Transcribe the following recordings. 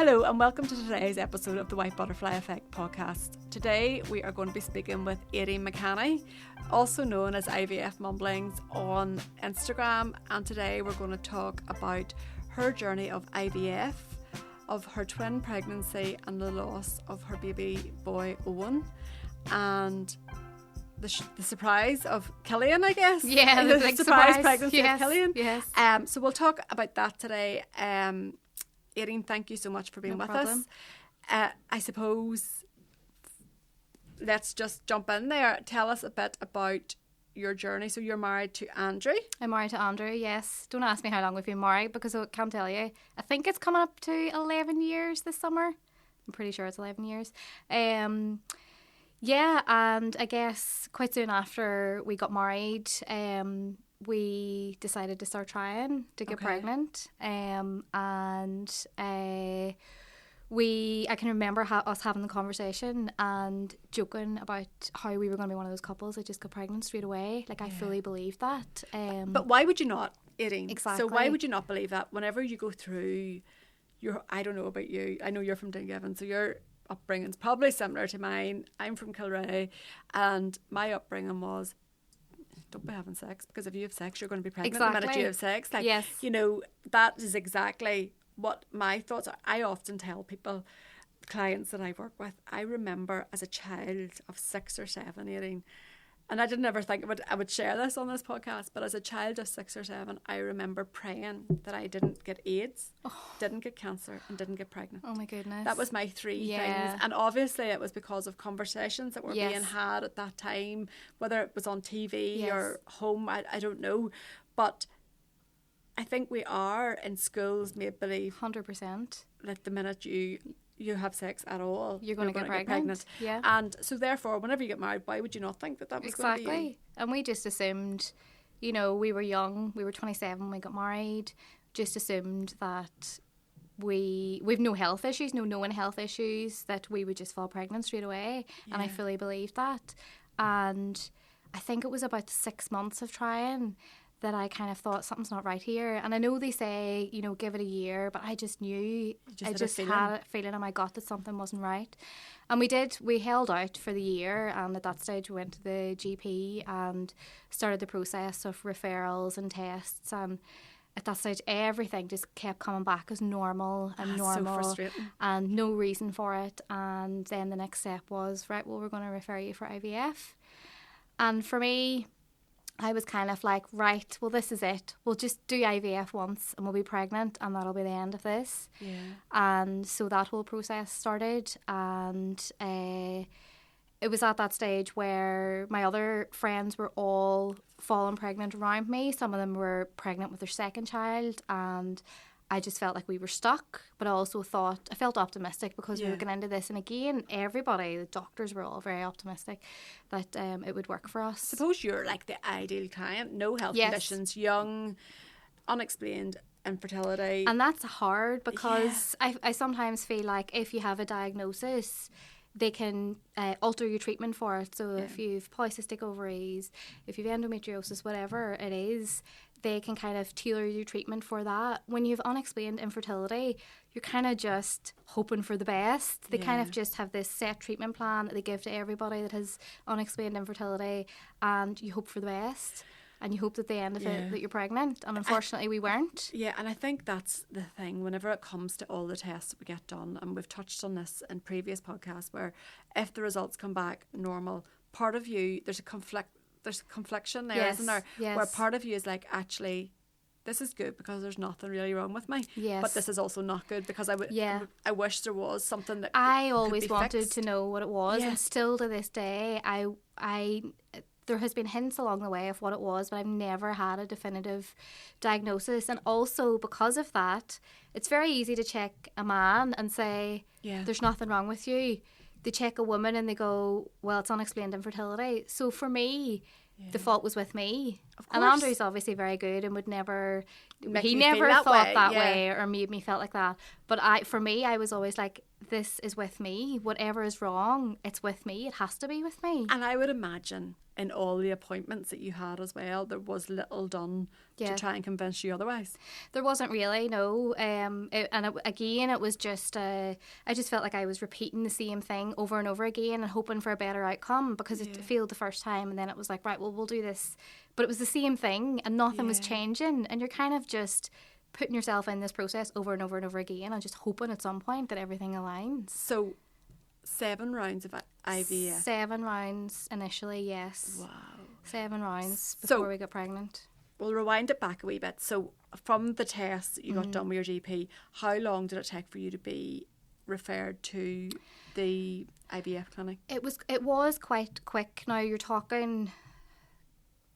Hello and welcome to today's episode of the White Butterfly Effect podcast. Today we are going to be speaking with Aideen McCanny, also known as IVF Mumblings on Instagram, and today we're going to talk about her journey of IVF, of her twin pregnancy and the loss of her baby boy Owen, and the surprise of Killian, I guess. Yeah, the big surprise pregnancy of Killian. Yes. So we'll talk about that today. Aideen, thank you so much for being with us. I suppose let's just jump in there. Tell us a bit about your journey. So you're married to Andrew. I'm married to Andrew, yes. Don't ask me how long we've been married because I can't tell you. I think it's coming up to 11 years this summer. I'm pretty sure it's 11 years. Yeah, and I guess quite soon after we got married, we decided to start trying to get pregnant, and I can remember us having the conversation and joking about how we were going to be one of those couples that just got pregnant straight away. Like, I fully believed that. But why would you not, Aideen? Exactly. So why would you not believe that whenever you go through I don't know about you, I know you're from Dungiven, so your upbringing's probably similar to mine. I'm from Kilray, and my upbringing was, don't be having sex, because if you have sex you're going to be pregnant the minute you have sex. Like, yes. You know, that is exactly what my thoughts are. I often tell people, clients that I work with, I remember as a child of 6 or 7, 18, and I didn't ever think I would share this on this podcast, but as a child of 6 or 7, I remember praying that I didn't get AIDS, didn't get cancer, and didn't get pregnant. Oh my goodness. That was my 3 things. And obviously it was because of conversations that were being had at that time, whether it was on TV or home, I don't know. But I think we are in schools made believe 100% that the minute you have sex at all, you're going to get pregnant. Yeah. And so therefore, whenever you get married, why would you not think that was going to be you? And we just assumed, you know, we were young, we were 27 when we got married, just assumed that we've no health issues, no known health issues, that we would just fall pregnant straight away. And I fully believed that. And I think it was about 6 months of trying that I kind of thought something's not right here. And I know they say, you know, give it a year, but I just knew, I just had a feeling in my gut that something wasn't right. And we held out for the year, and at that stage we went to the GP and started the process of referrals and tests, and at that stage everything just kept coming back as normal and normal, so frustrating. And no reason for it. And then the next step was, right, well, we're going to refer you for IVF. And for me, I was kind of like, right, well, this is it. We'll just do IVF once and we'll be pregnant, and that'll be the end of this. Yeah. And so that whole process started, and it was at that stage where my other friends were all falling pregnant around me. Some of them were pregnant with their second child, and I just felt like we were stuck, but I also I felt optimistic because we were getting into this. And again, everybody, the doctors were all very optimistic that it would work for us. Suppose you're like the ideal client, no health conditions, young, unexplained infertility. And that's hard because I sometimes feel like if you have a diagnosis, they can alter your treatment for it. So if you've polycystic ovaries, if you've endometriosis, whatever it is, they can kind of tailor your treatment for that. When you have unexplained infertility, you're kind of just hoping for the best. They kind of just have this set treatment plan that they give to everybody that has unexplained infertility, and you hope for the best. And you hope at the end of it that you're pregnant. And unfortunately, we weren't. Yeah, and I think that's the thing. Whenever it comes to all the tests that we get done, and we've touched on this in previous podcasts, where if the results come back normal, part of you, there's a confliction there, isn't there? Yes. Where part of you is like, actually, this is good because there's nothing really wrong with me. Yes. But this is also not good because I wish there was something that I could always be wanted fixed. to know what it was, and still to this day, there has been hints along the way of what it was, but I've never had a definitive diagnosis. And also because of that, it's very easy to check a man and say, there's nothing wrong with you. They check a woman and they go, well, it's unexplained infertility. So for me, the fault was with me. Of And course. Andrew's obviously very good and would never, Make he you never feel that thought way, that yeah. way or made me felt like that. But for me, I was always like, this is with me. Whatever is wrong, it's with me. It has to be with me. And I would imagine in all the appointments that you had as well, there was little done to Yeah. try and convince you otherwise. There wasn't really, no. Again, it was just, I just felt like I was repeating the same thing over and over again and hoping for a better outcome because it failed the first time. And then it was like, right, well, we'll do this. But it was the same thing and nothing was changing. And you're kind of just putting yourself in this process over and over and over again and just hoping at some point that everything aligns. So 7 rounds of IVF. 7 rounds initially, yes. Wow. 7 rounds So- before we got pregnant. We'll rewind it back a wee bit. So from the test that you got done with your GP, how long did it take for you to be referred to the IVF clinic? It was quite quick. Now you're talking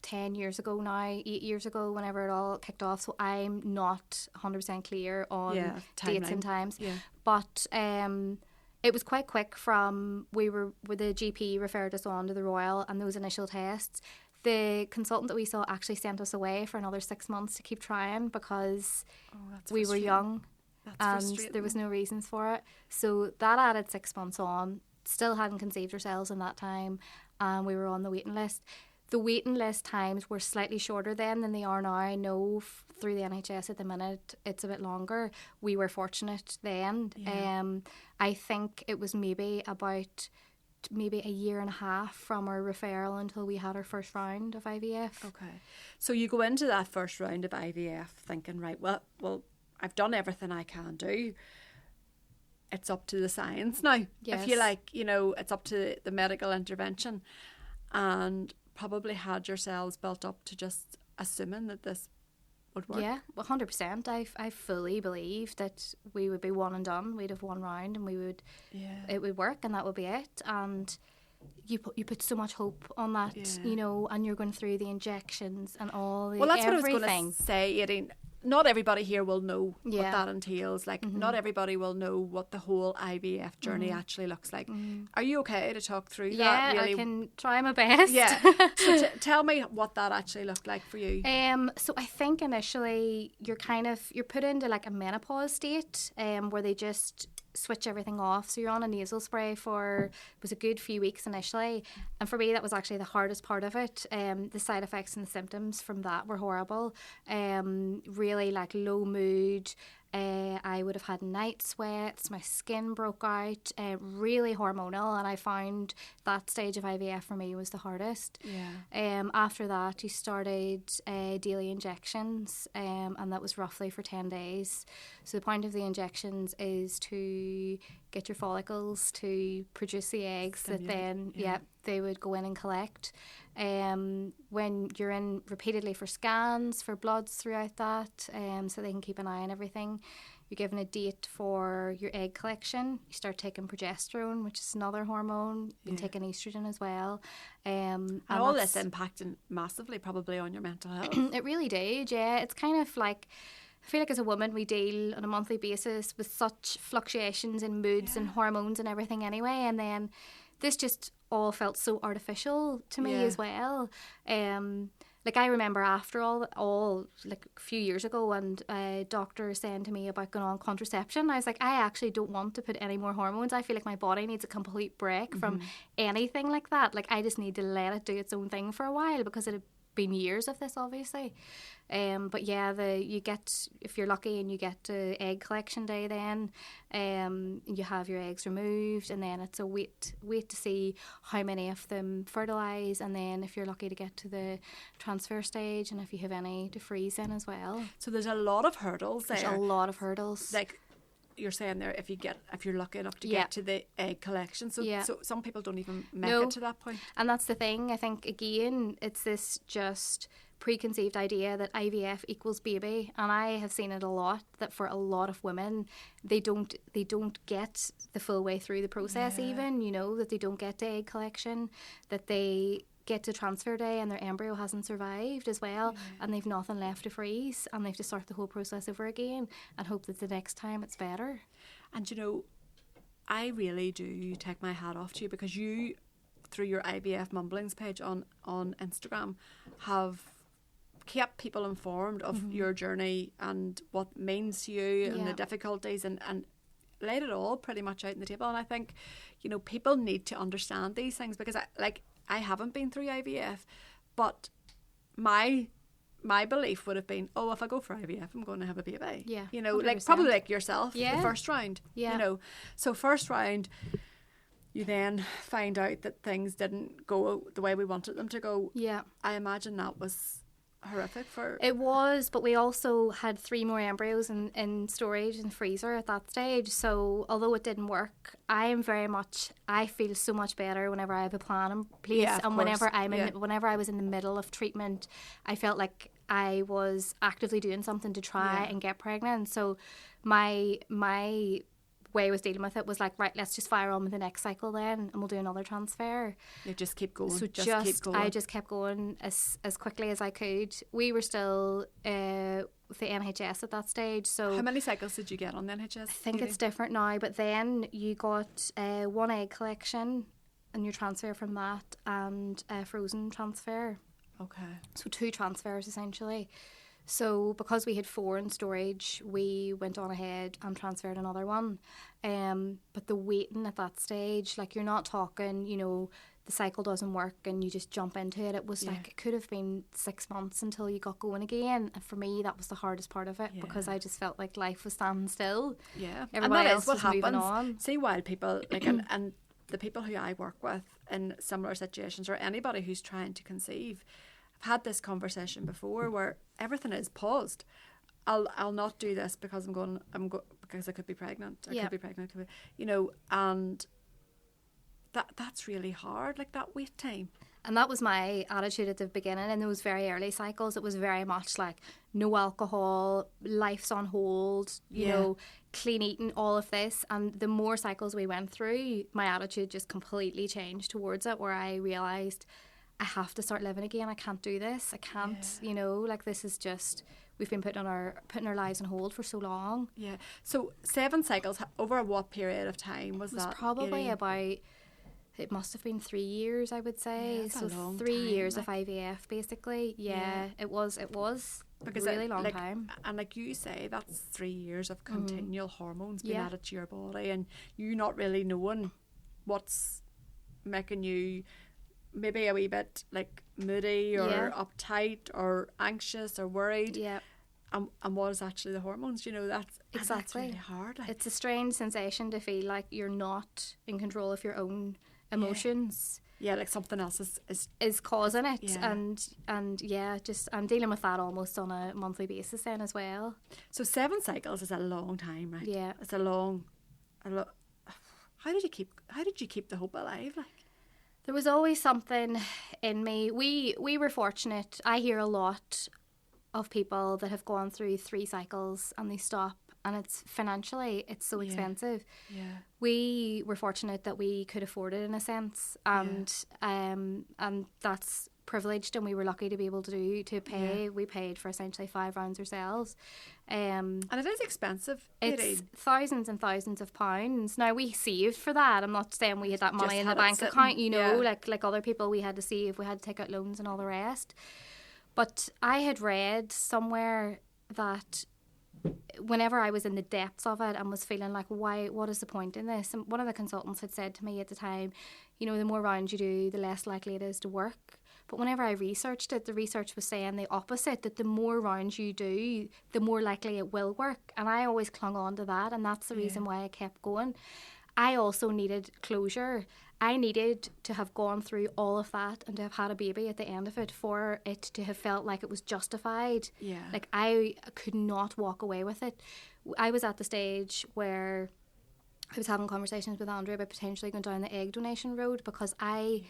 10 years ago now, 8 years ago, whenever it all kicked off. So I'm not 100% clear on dates and times. Yeah. But it was quite quick from where the GP referred us on to the Royal and those initial tests. The consultant that we saw actually sent us away for another 6 months to keep trying because That's we were frustrating. young That's and frustrating. there was no reasons for it. So that added 6 months on. Still hadn't conceived ourselves in that time and we were on the waiting list. The waiting list times were slightly shorter then than they are now. I know through the NHS at the minute it's a bit longer. We were fortunate then. Yeah. I think it was maybe a year and a half from our referral until we had our first round of IVF. Okay. So you go into that first round of IVF thinking, right, well, I've done everything I can do. It's up to the science now. Yes. If you like, it's up to the medical intervention. And probably had yourselves built up to just assuming that this would work. Yeah, 100%. I fully believe that we would be one and done. We'd have one round and it would work and that would be it. And you put so much hope on that, and you're going through the injections and all the Well, that's everything. what I was going to say, Aideen. Not everybody here will know what Yeah. that entails. Like, not everybody will know what the whole IVF journey actually looks like. Are you okay to talk through that? Yeah, Really? I can try my best. Yeah. So tell me what that actually looked like for you. So I think initially you're put into like a menopause state, where they just switch everything off. So you're on a nasal spray for a good few weeks initially, and for me that was actually the hardest part of it. The side effects and the symptoms from that were horrible. Really like low mood. I would have had night sweats, my skin broke out, really hormonal, and I found that stage of IVF for me was the hardest. Yeah. After that, he started daily injections, and that was roughly for 10 days. So the point of the injections is to get your follicles to produce the eggs that then, they would go in and collect. When you're in repeatedly for scans, for bloods throughout that, so they can keep an eye on everything. You're given a date for your egg collection. You start taking progesterone, which is another hormone. You can take an estrogen as well. And all this impacting massively probably on your mental health. It really did, yeah. It's kind of like, I feel like as a woman we deal on a monthly basis with such fluctuations in moods and hormones and everything anyway, and then this just all felt so artificial to me as well. Like I remember after all like a few years ago, and a doctor saying to me about going on contraception, I was like, I actually don't want to put any more hormones. I feel like my body needs a complete break from anything like that. Like I just need to let it do its own thing for a while, because it had been years of this obviously. But yeah, if you're lucky and you get to egg collection day, then you have your eggs removed, and then it's a wait to see how many of them fertilise, and then if you're lucky to get to the transfer stage, and if you have any to freeze in as well. So there's a lot of hurdles there. There's a lot of hurdles. Like you're saying there, if you're lucky enough to get to the egg collection. So some people don't even make it to that point. And that's the thing. I think again, it's this just preconceived idea that IVF equals baby, and I have seen it a lot, that for a lot of women they don't get the full way through the process, even that they don't get to egg collection, that they get to transfer day and their embryo hasn't survived as well, and they've nothing left to freeze, and they have to start the whole process over again and hope that the next time it's better. And I really do take my hat off to you, because you, through your IVF Mumblings page on Instagram, have kept people informed of your journey and what it means to you and the difficulties, and laid it all pretty much out on the table. And I think, you know, people need to understand these things, because I haven't been through IVF, but my belief would have been, oh, if I go for IVF, I'm going to have a baby. Yeah, you know, 100%. like probably like yourself, Yeah. the first round. Yeah. You know, so first round, you then find out that things didn't go the way we wanted them to go. Yeah. I imagine that was horrific for... It was, but we also had 3 more embryos in storage and freezer at that stage. So although it didn't work, I feel so much better whenever I have a plan in place. Yeah, and course. whenever I was in the middle of treatment, I felt like I was actively doing something to try and get pregnant. So my way I was dealing with it was like, right, let's just fire on with the next cycle then, and we'll do another transfer. You just keep going. So keep going. I just kept going as quickly as I could. We were still with the NHS at that stage. So how many cycles did you get on the NHS? I think it's different now, but then you got 1 egg collection and your transfer from that, and a frozen transfer. Okay. So 2 transfers essentially. So because we had 4 in storage, we went on ahead and transferred another one. But the waiting at that stage, like, you're not talking, you know, the cycle doesn't work and you just jump into it. It was like, it could have been 6 months until you got going again. And for me, that was the hardest part of it, because I just felt like life was standing still. Yeah. Everybody and that else is what was happens. moving on. See, while people, like, and the people who I work with in similar situations, or anybody who's trying to conceive, I've had this conversation before where everything is paused. I'll not do this because because I could be pregnant. Could be pregnant. You know, and that's really hard. Like, that wait time. And that was my attitude at the beginning. In those very early cycles, it was very much like, no alcohol, life's on hold, you know, clean eating, all of this. And the more cycles we went through, my attitude just completely changed towards it, where I realised, I have to start living again. I can't do this. I can't, you know, like, this is just, we've been putting our lives on hold for so long. Yeah. So 7 cycles, over what period of time was that? It was probably about, it must have been 3 years, I would say. Yeah, that's so a long 3 time, years like, of IVF, basically. Yeah. It was because a really long time. And like you say, that's 3 years of continual hormones being added to your body, and you not really knowing what's making you maybe a wee bit like moody or uptight or anxious or worried. Yeah. And what is actually the hormones, you know, that's really hard. Like, it's a strange sensation to feel like you're not in control of your own emotions. Yeah, like something else is causing it. Yeah. And just I'm dealing with that almost on a monthly basis then as well. So 7 cycles is a long time, right? Yeah. It's a long. How did you keep the hope alive, like? There was always something in me. We were fortunate. I hear a lot of people that have gone through 3 cycles and they stop, and it's financially, it's so expensive. Yeah. We were fortunate that we could afford it in a sense, and that's privileged, and we were lucky to be able to pay. Yeah. We paid for essentially 5 rounds ourselves. And it is expensive. It's thousands and thousands of pounds. Now, we saved for that. I'm not saying we had that money in the bank account, you know, like other people. We had to save, we had to take out loans and all the rest. But I had read somewhere that whenever I was in the depths of it and was feeling like, what is the point in this? And one of the consultants had said to me at the time, you know, the more rounds you do, the less likely it is to work. But whenever I researched it, the research was saying the opposite, that the more rounds you do, the more likely it will work. And I always clung on to that, and that's the reason why I kept going. I also needed closure. I needed to have gone through all of that and to have had a baby at the end of it for it to have felt like it was justified. Yeah. Like, I could not walk away with it. I was at the stage where I was having conversations with Andrew about potentially going down the egg donation road, because I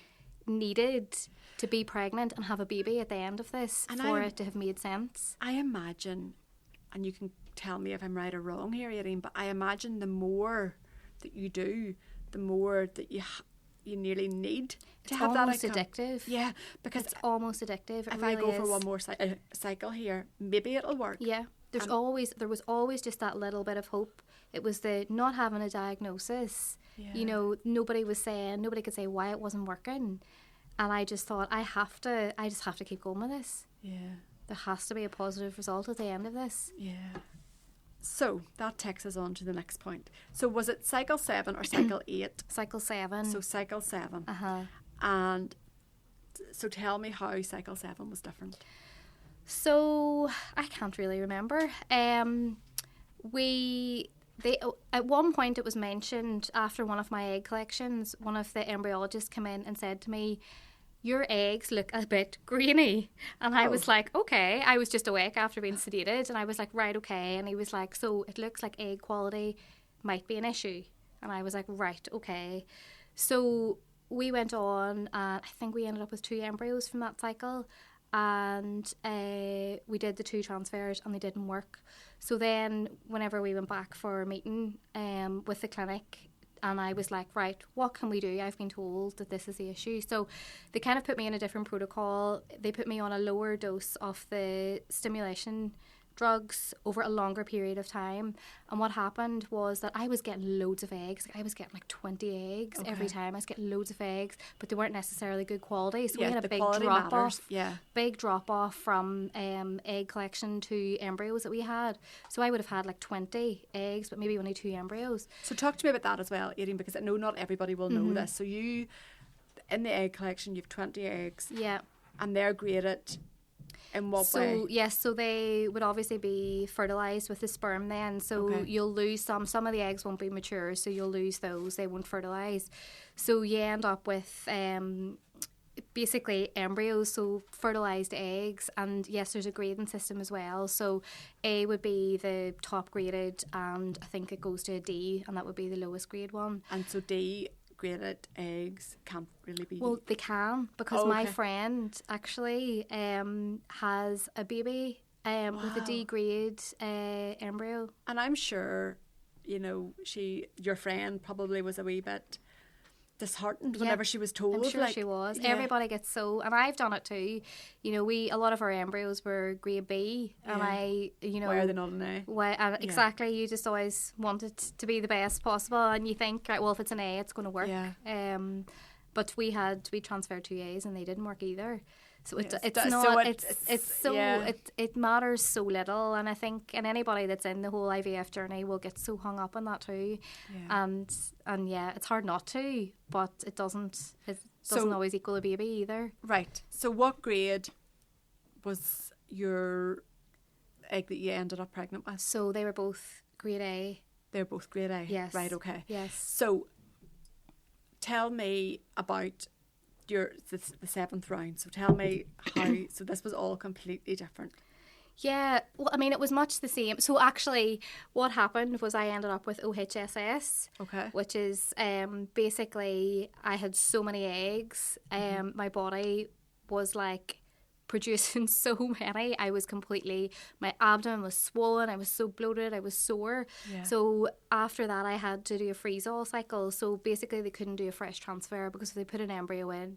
needed to be pregnant and have a baby at the end of this for it to have made sense. I imagine, and you can tell me if I'm right or wrong here, Aideen, but I imagine the more that you do, the more that you nearly need to have that outcome. It's almost addictive. Yeah, because it's almost addictive. It if really I go is. for one more cycle here, maybe it'll work. Yeah, there was always just that little bit of hope. It was the not having a diagnosis. Yeah. You know, nobody could say why it wasn't working, and I just thought I just have to keep going with this. Yeah. there has to be a positive result at the end of this. Yeah. So that takes us on to the next point. So was it cycle 7 or cycle 8? Cycle 7. So cycle 7. Uh-huh. And so tell me how cycle 7 was different. So I can't really remember. At one point it was mentioned after one of my egg collections, one of the embryologists came in and said to me, your eggs look a bit grainy. And I was like, okay. I was just awake after being sedated, and I was like, right, okay. And he was like, so it looks like egg quality might be an issue. And I was like, right, okay. So we went on, and I think we ended up with 2 embryos from that cycle, and we did the 2 transfers and they didn't work. So then whenever we went back for a meeting with the clinic, and I was like, right, what can we do? I've been told that this is the issue. So they kind of put me in a different protocol. They put me on a lower dose of the stimulation drugs over a longer period of time. And what happened was that I was getting loads of eggs. I was getting like 20 eggs every time. I was getting loads of eggs, but they weren't necessarily good quality. So we had a big drop off. Yeah. Big drop off from egg collection to embryos that we had. So I would have had like 20 eggs, but maybe only 2 embryos. So talk to me about that as well, Aideen, because I know not everybody will know this. So you, in the egg collection, you've 20 eggs. Yeah. And they're graded. In what way? Yes, so they would obviously be fertilised with the sperm then. So you'll lose some. Some of the eggs won't be mature, so you'll lose those. They won't fertilise. So you end up with basically embryos, so fertilised eggs. And yes, there's a grading system as well. So A would be the top graded, and I think it goes to a D, and that would be the lowest grade one. And so D graded eggs can't really be... Well, they can, because my friend actually has a baby with a D grade embryo. And I'm sure, you know, your friend probably was a wee bit disheartened whenever she was told. I'm sure she was. Yeah. Everybody gets so, and I've done it too. You know, a lot of our embryos were grade B, and why are they not an A? Exactly. You just always want it to be the best possible, and you think, right, well, if it's an A, it's going to work. Yeah. But we transferred 2 A's, and they didn't work either. So it matters so little, and I think anybody that's in the whole IVF journey will get so hung up on that too, and it's hard not to, but it doesn't always equal a baby either. Right. So what grade was your egg that you ended up pregnant with? So they were both grade A. They're both grade A. Yes. Right. Okay. Yes. So tell me about the 7th round. So tell me how. So this was all completely different. Yeah, well, I mean, it was much the same. So actually, what happened was I ended up with OHSS, which is basically I had so many eggs. My body was like producing so many. My abdomen was swollen. I was so bloated. I was sore. Yeah. So after that, I had to do a freeze-all cycle. So basically, they couldn't do a fresh transfer because if they put an embryo in,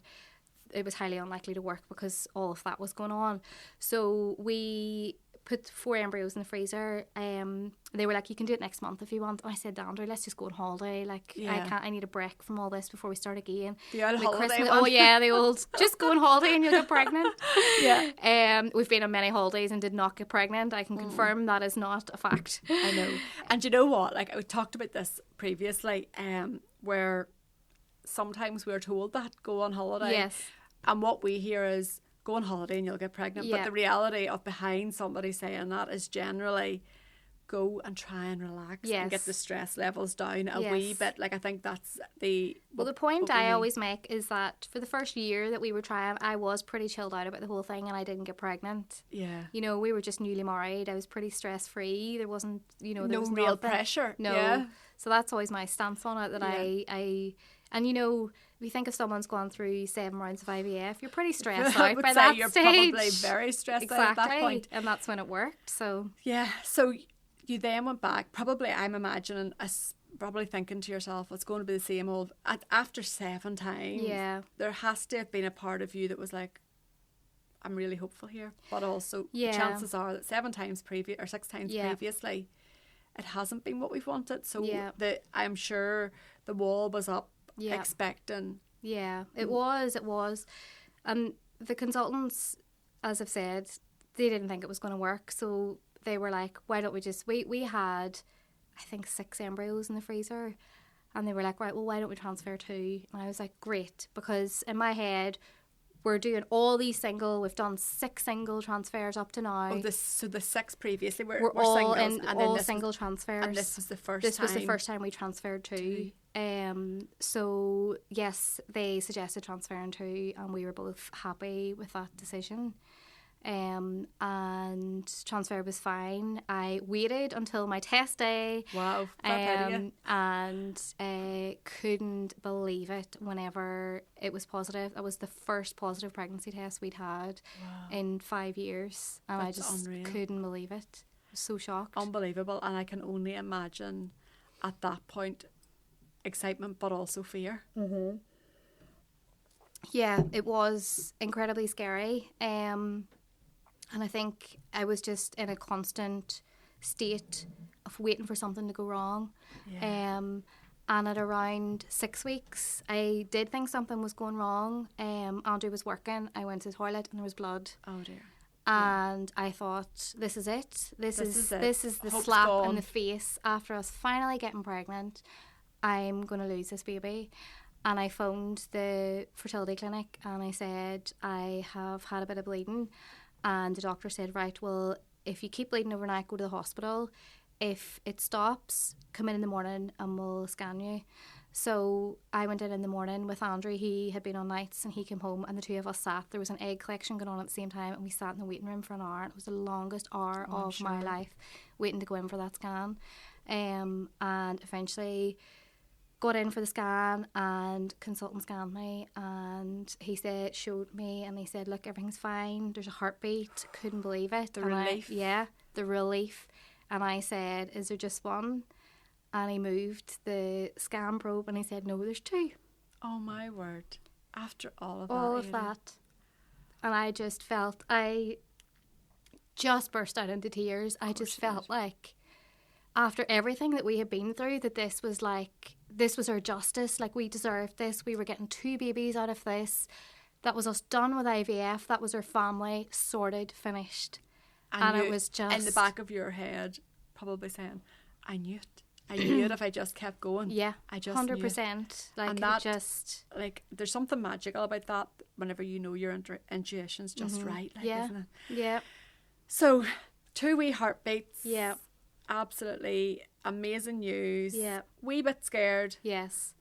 it was highly unlikely to work because all of that was going on. So we put 4 embryos in the freezer. They were like, you can do it next month if you want. And I said, Andrew, let's just go on holiday. Like, I need a break from all this before we start again. The old holiday Christmas, oh yeah, the old, just go on holiday and you'll get pregnant. Yeah. We've been on many holidays and did not get pregnant. I can confirm that is not a fact. I know. And you know what? Like, I talked about this previously, where sometimes we're told that, go on holiday. Yes. And what we hear is, go on holiday and you'll get pregnant. Yeah. But the reality of behind somebody saying that is generally go and try and relax and get the stress levels down a wee bit. Like, I think that's the point I always make is that for the first year that we were trying, I was pretty chilled out about the whole thing and I didn't get pregnant. Yeah. You know, we were just newly married. I was pretty stress free. There wasn't, there no was real pressure. No. Yeah. So that's always my stance on it, that I and if you think if someone's gone through 7 rounds of IVF, you're pretty stressed out by that you're stage. Probably very stressed exactly. out at that point. And that's when it worked. So yeah. So you then went back. Probably, I'm imagining, probably thinking to yourself, it's going to be the same old. After 7 times, there has to have been a part of you that was like, I'm really hopeful here. But also, the chances are that 6 times previously, it hasn't been what we've wanted. So I'm sure the wall was up. Expecting. Yeah, it was. And the consultants, as I've said, they didn't think it was going to work. So they were like, why don't we just, we had, I think 6 embryos in the freezer. And they were like, right, well, why don't we transfer 2? And I was like, great. Because in my head, we're doing all these we've done 6 single transfers up to now. So the 6 previously were all singles, in and all then single transfers. And this was the first time we transferred 2. So yes, they suggested transferring 2, and we were both happy with that decision. And transfer was fine. I waited until my test day. Wow, and couldn't believe it whenever it was positive. That was the first positive pregnancy test we'd had in 5 years, and That's I just unreal. couldn't believe it. I was so shocked. Unbelievable, and I can only imagine at that point excitement, but also fear. Mm-hmm. Yeah, it was incredibly scary. And I think I was just in a constant state of waiting for something to go wrong. Yeah. And at around 6 weeks, I did think something was going wrong. Andrew was working. I went to the toilet and there was blood. Oh dear. And I thought, this is it. This is the Hope's slap gone. in the face after us finally getting pregnant. I'm going to lose this baby. And I phoned the fertility clinic and I said, I have had a bit of bleeding. And the doctor said, right, well, if you keep bleeding overnight, go to the hospital. If it stops, come in the morning and we'll scan you. So I went in the morning with Andrew. He had been on nights and he came home and the two of us sat. There was an egg collection going on at the same time and we sat in the waiting room for an hour. It was the longest hour of my life waiting to go in for that scan. And eventually got in for the scan and consultant scanned me and he showed me and he said, look, everything's fine, there's a heartbeat. Couldn't believe it. The relief. The relief. And I said, is there just one? And he moved the scan probe and he said, no, there's 2. Oh my word. After all of that. All of that. And I just felt, I just burst out into tears. I just felt like after everything that we had been through, that this was our justice. Like, we deserved this. We were getting 2 babies out of this. That was us done with IVF. That was our family sorted, finished. And it was just in the back of your head, probably saying, I knew it. I knew it if I just kept going. Yeah, I just 100%. Like, and that, like, there's something magical about that whenever you know your intuition's just right, like, isn't it? Yeah. So, 2 wee heartbeats. Yeah. Absolutely amazing news. Yeah. Wee bit scared. Yes.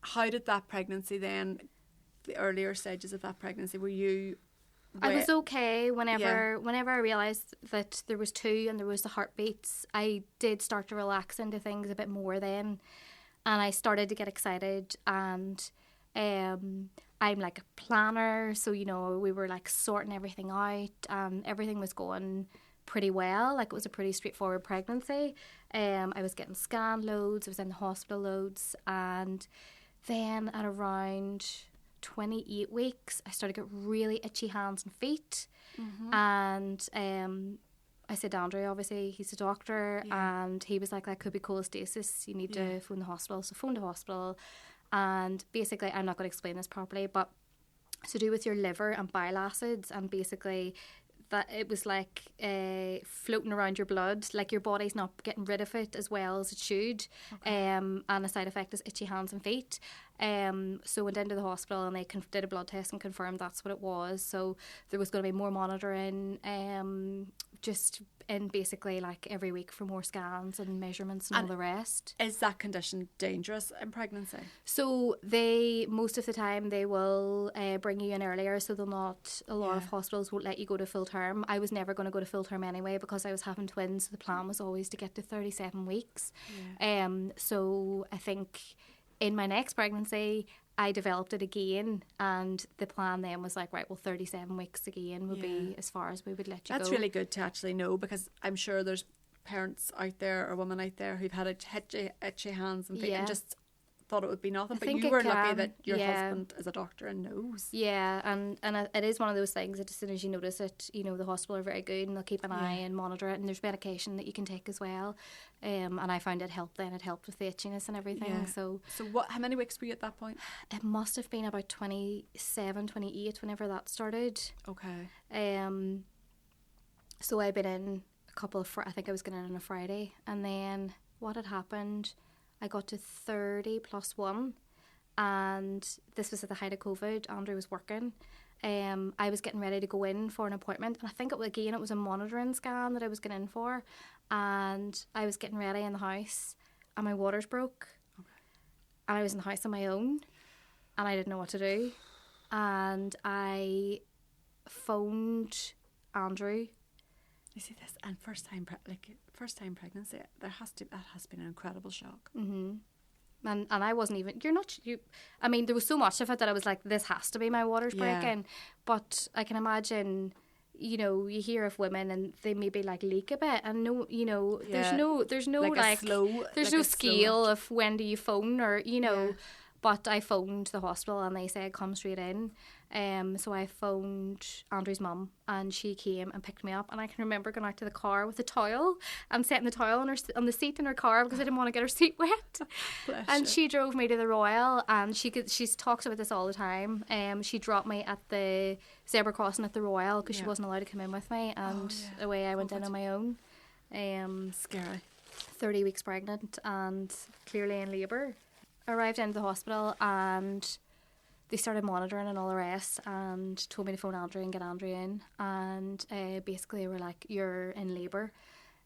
How did that pregnancy then, the earlier stages of that pregnancy, were you... I was okay whenever I realised that there was 2 and there was the heartbeats. I did start to relax into things a bit more then, and I started to get excited. And I'm like a planner, so we were like sorting everything out, and everything was going pretty well. Like, it was a pretty straightforward pregnancy. I was getting scan loads. I was in the hospital loads, and then at around 28 weeks, I started to get really itchy hands and feet. Mm-hmm. And I said to Andrew, obviously he's a doctor, and he was like, that could be cholestasis, you need to phone the hospital. So phoned the hospital, and basically, I'm not going to explain this properly, but it's to do with your liver and bile acids, and basically that it was like floating around your blood, like your body's not getting rid of it as well as it should. Okay. And a side effect is itchy hands and feet. So went into the hospital and they did a blood test and confirmed that's what it was. So there was going to be more monitoring, just in basically like every week for more scans and measurements and all the rest. Is that condition dangerous in pregnancy? So most of the time they will bring you in earlier, so they'll not, a lot of hospitals won't let you go to full term. I was never going to go to full term anyway because I was having twins, so the plan was always to get to 37 weeks. Yeah. So I think in my next pregnancy I developed it again, and the plan then was like, right, well, 37 weeks again would be as far as we would let you go. That's really good to actually know, because I'm sure there's parents out there or women out there who've had itchy hands and feet and just thought it would be nothing. But you were lucky that your husband is a doctor and knows. Yeah, and it is one of those things that as soon as you notice it, the hospital are very good and they'll keep an eye and monitor it, and there's medication that you can take as well. And I found it helped with the itchiness and everything. Yeah. So how many weeks were you at that point? It must have been about 27, 28 whenever that started. Okay. So I'd been in a couple of, I think I was going in on a Friday. And then what had happened, I got to 30 plus 1. And this was at the height of COVID. Andrew was working. I was getting ready to go in for an appointment. And I think, it was a monitoring scan that I was going in for. And I was getting ready in the house. And my waters broke. Okay. And I was in the house on my own. And I didn't know what to do. And I phoned Andrew. You see this, and first time pregnancy, that has been an incredible shock. Mm-hmm. And I wasn't even. I mean, there was so much of it that I was like, this has to be my waters breaking. But I can imagine, you hear of women and they maybe like leak a bit, and there's no scale of when do you phone or But I phoned the hospital and they said come straight in. So I phoned Andrew's mum and she came and picked me up, and I can remember going out to the car with a towel and setting the towel on the seat in her car because I didn't want to get her seat wet. And she drove me to the Royal, and she talks about this all the time. She dropped me at the zebra crossing at the Royal because she wasn't allowed to come in with me, and away I went in on my own. Scary. 30 weeks pregnant and clearly in labour. Arrived into the hospital and they started monitoring and all the rest, and told me to phone Andrew and get Andrew in, and basically they were like, you're in labour.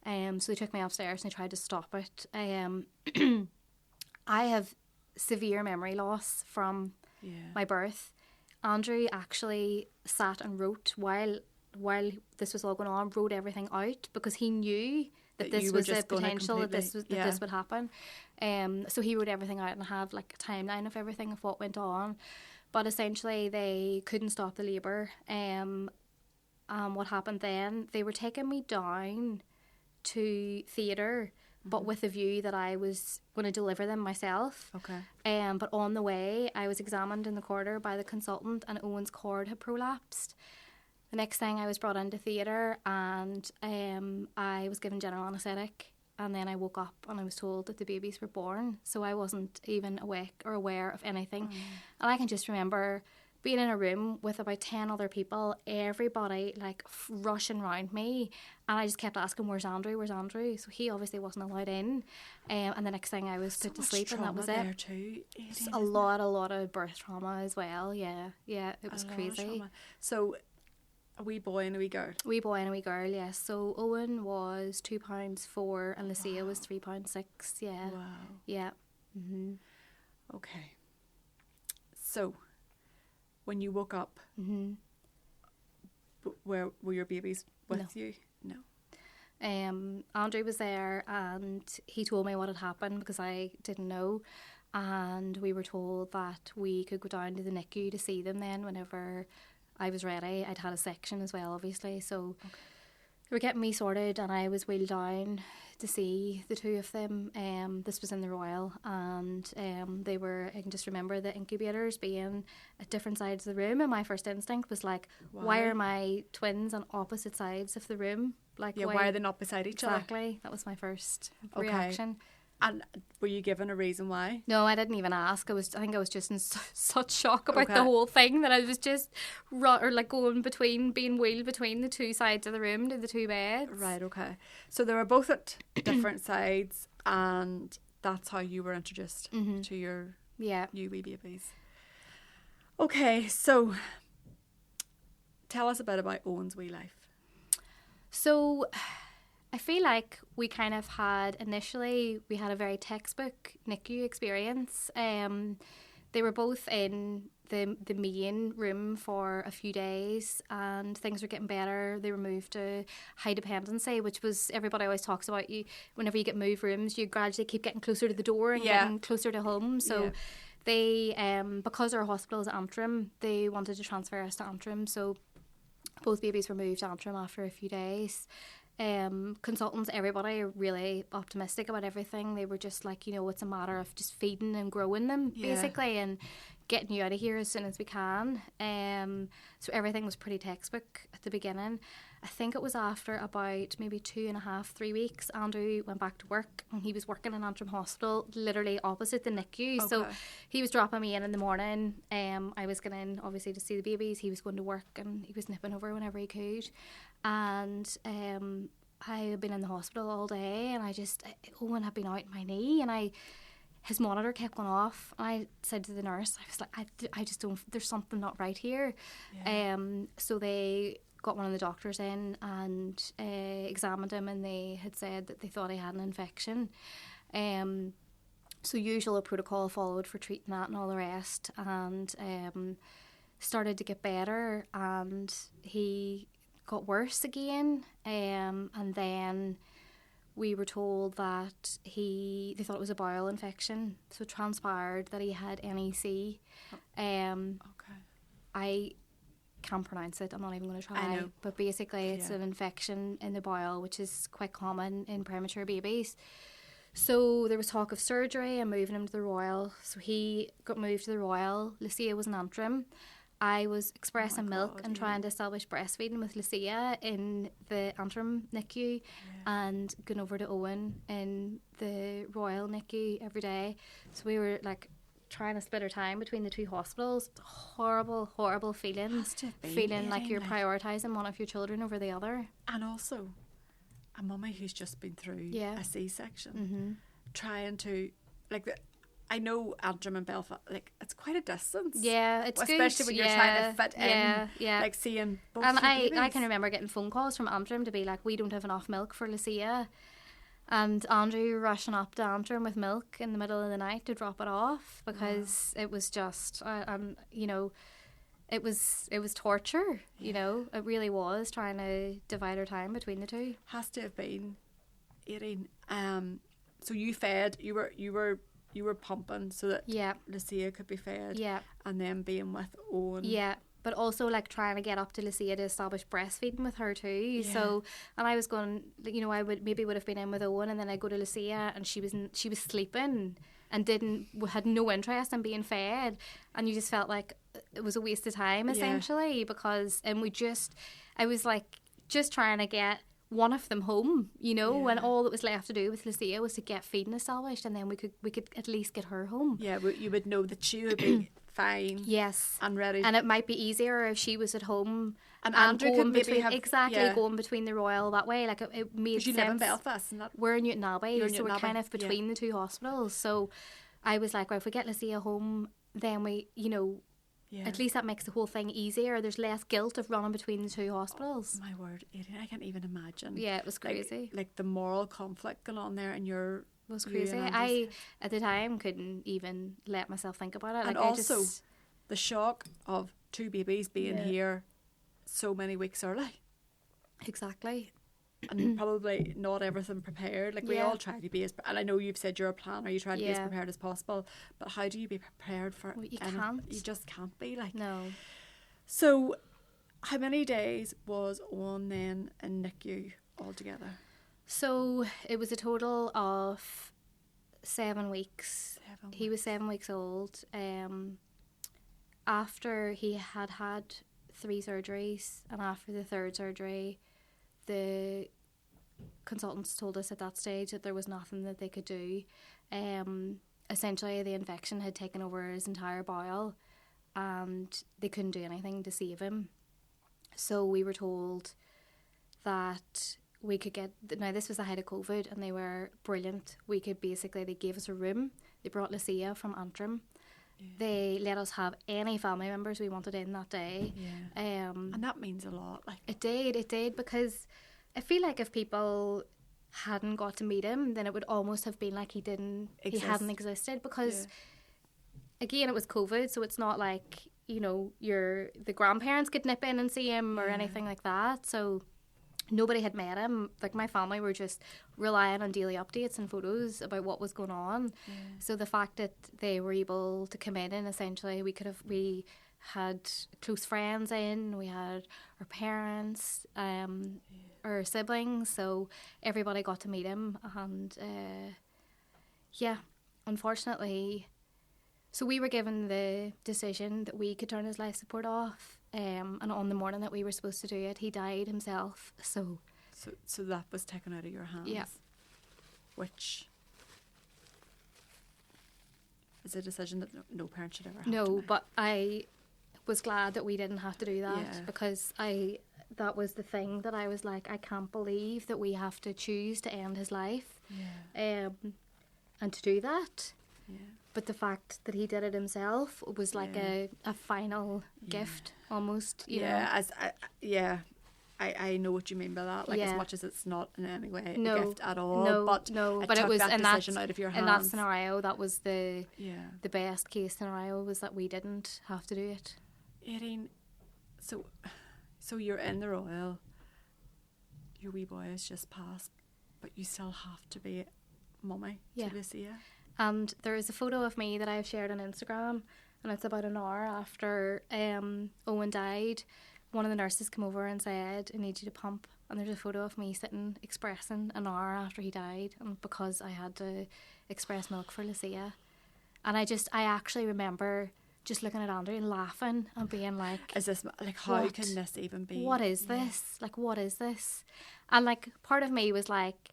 So they took me upstairs and they tried to stop it. I have severe memory loss from my birth. Andrew actually sat and wrote while this was all going on, wrote everything out because he knew that this was a potential that this would happen. So he wrote everything out and had like a timeline of everything of what went on. But essentially they couldn't stop the labour. What happened then, they were taking me down to theatre, but with a view that I was going to deliver them myself. Okay. But on the way, I was examined in the corridor by the consultant, and Owen's cord had prolapsed. The next thing, I was brought into theatre, and I was given general anaesthetic, and then I woke up and I was told that the babies were born. So I wasn't even awake or aware of anything. And I can just remember being in a room with about 10 other people, everybody like rushing around me, and I just kept asking, where's Andrew, where's Andrew? So he obviously wasn't allowed in, and the next thing I was put to sleep, and that was it. There too, Aideen, a lot of birth trauma as well. Yeah, it was crazy. So a wee boy and a wee girl. Wee boy and a wee girl, yes. So Owen was £2.4 and Lucia was £3.6. Yeah. Wow. Yeah. Mm-hmm. Okay. So when you woke up, were your babies with you? No. Andrew was there and he told me what had happened because I didn't know, and we were told that we could go down to the NICU to see them then whenever I was ready. I'd had a section as well, obviously, so they were getting me sorted and I was wheeled down to see the two of them. This was in the Royal, and they were, I can just remember the incubators being at different sides of the room, and my first instinct was like, why are my twins on opposite sides of the room? Like, why are they not beside each other? Exactly, that was my first reaction. And were you given a reason why? No, I didn't even ask. I think I was just in such shock about the whole thing that I was just being wheeled between the two sides of the room to the two beds. Right, okay. So they were both at different sides, and that's how you were introduced to your new wee babies. Okay, so tell us a bit about Owen's wee life. So I feel like we kind of had we had a very textbook NICU experience. They were both in the main room for a few days and things were getting better. They were moved to high dependency, which was, everybody always talks about, whenever you get moved rooms, you gradually keep getting closer to the door and getting closer to home. So they, because our hospital is at Antrim, they wanted to transfer us to Antrim. So both babies were moved to Antrim after a few days. Consultants, everybody are really optimistic about everything. They were just like, it's a matter of just feeding and growing them basically, and getting you out of here as soon as we can. So everything was pretty textbook at the beginning. I think it was after about maybe 2.5, 3 weeks, Andrew went back to work, and he was working in Antrim Hospital, literally opposite the NICU. Okay. So he was dropping me in the morning. I was going in, obviously, to see the babies. He was going to work, and he was nipping over whenever he could. And I had been in the hospital all day, and Owen had been out in my knee, and his monitor kept going off. I said to the nurse, I was like, I just don't, there's something not right here. Yeah. So they got one of the doctors in and examined him, and they had said that they thought he had an infection. So usual protocol followed for treating that and all the rest, and started to get better, and he got worse again, and then we were told that they thought it was a bowel infection, so it transpired that he had NEC. Okay. I can't pronounce it, I'm not even going to try. I know. But basically it's an infection in the bowel, which is quite common in premature babies. So there was talk of surgery and moving him to the Royal. So he got moved to the Royal. Lucia was in Antrim. I was expressing milk and trying to establish breastfeeding with Lucia in the Antrim NICU, and going over to Owen in the Royal NICU every day. So we were like trying to split our time between the two hospitals. Horrible, horrible feelings. Feeling like you're prioritising one of your children over the other. And also, a mummy who's just been through a C-section, trying to, like, I know Antrim and Belfast, like, it's quite a distance. Yeah, it's especially good. when you're trying to fit in, yeah. like, seeing both And your I babies. can remember getting phone calls from Antrim to be like, we don't have enough milk for Lucia. And Andrew rushing up to Antrim with milk in the middle of the night to drop it off, because it was just, you know, it was torture, you know, it really was, trying to divide our time between the two. Has to have been, Aideen. So you fed, you were pumping so that Lucia could be fed, and then being with Owen. Yeah, but also like trying to get up to Lucia to establish breastfeeding with her too. So, and I was going, you know, I would have been in with Owen, and then I go to Lucia, and she was sleeping and had no interest in being fed, and you just felt like it was a waste of time essentially, because I was like just trying to get one of them home, you know, when all that was left to do with Lucia was to get feeding established, and then we could at least get her home. Yeah, but you would know that she would be fine. Yes. And ready. And it might be easier if she was at home. And Andrew could maybe have... Exactly, going between the Royal that way. Like, it made sense. Because you live in Belfast. And we're in Newton Abbey, so we're kind of between the two hospitals. So I was like, well, if we get Lucia home, then we, you know... Yeah. At least that makes the whole thing easier. There's less guilt of running between the two hospitals. Oh, my word, Aideen, I can't even imagine. Yeah, it was crazy. Like the moral conflict going on there, and it was crazy. I, at the time, couldn't even let myself think about it. And like, also, the shock of two babies being here so many weeks early. Exactly. And probably not everything prepared. Like, we all try to be and I know you've said you're a planner, you try to be as prepared as possible, but how do you be prepared for you can't. You just can't be, like. No. So how many days was Owen then in NICU altogether? So it was a total of 7 weeks. He was 7 weeks old. After he had 3 surgeries, and after the 3rd surgery, the consultants told us at that stage that there was nothing that they could do. Essentially, the infection had taken over his entire bowel, and they couldn't do anything to save him. So we were told that we could get... Now, this was the height of COVID, and they were brilliant. They gave us a room. They brought Lucia from Antrim. Yeah. They let us have any family members we wanted in that day. Yeah. And that means a lot. Like, it did, because I feel like if people hadn't got to meet him, then it would almost have been like he hadn't existed, because again, it was COVID, so it's not like, you know, the grandparents could nip in and see him or anything like that. So nobody had met him. Like, my family were just relying on daily updates and photos about what was going on. Yeah. So the fact that they were able to come in, and essentially we had close friends in, we had our parents, our siblings, so everybody got to meet him. And unfortunately, so we were given the decision that we could turn his life support off. and on the morning that we were supposed to do it, he died himself. So that was taken out of your hands. Yeah. Which is a decision that no parent should ever have to no, make. but I was glad that we didn't have to do that, Yeah. because that was the thing that I was like, I can't believe that we have to choose to end his life. Yeah. And to do that. Yeah. But the fact that he did it himself was like Yeah. a final gift, almost. You Yeah. know? I know what you mean by that. Like, as Yeah. much as it's not in any way a No, gift at all. no, but but it was that in decision out of your hands. in that scenario. That was the Yeah. best case scenario, was that we didn't have to do it. Aideen, so you're in the Royal. Your wee boy has just passed, but you still have to be mummy Yeah. to Lucia. And there is a photo of me that I've shared on Instagram, and it's about an hour after Owen died. One of the nurses came over and said, I need you to pump. And there's a photo of me sitting expressing an hour after he died, and because I had to express milk for Lucia. And I actually remember just looking at Andrew and laughing and being like, Is this, like, how What? can this even be? what is this? Like, what is this? And like, part of me was like,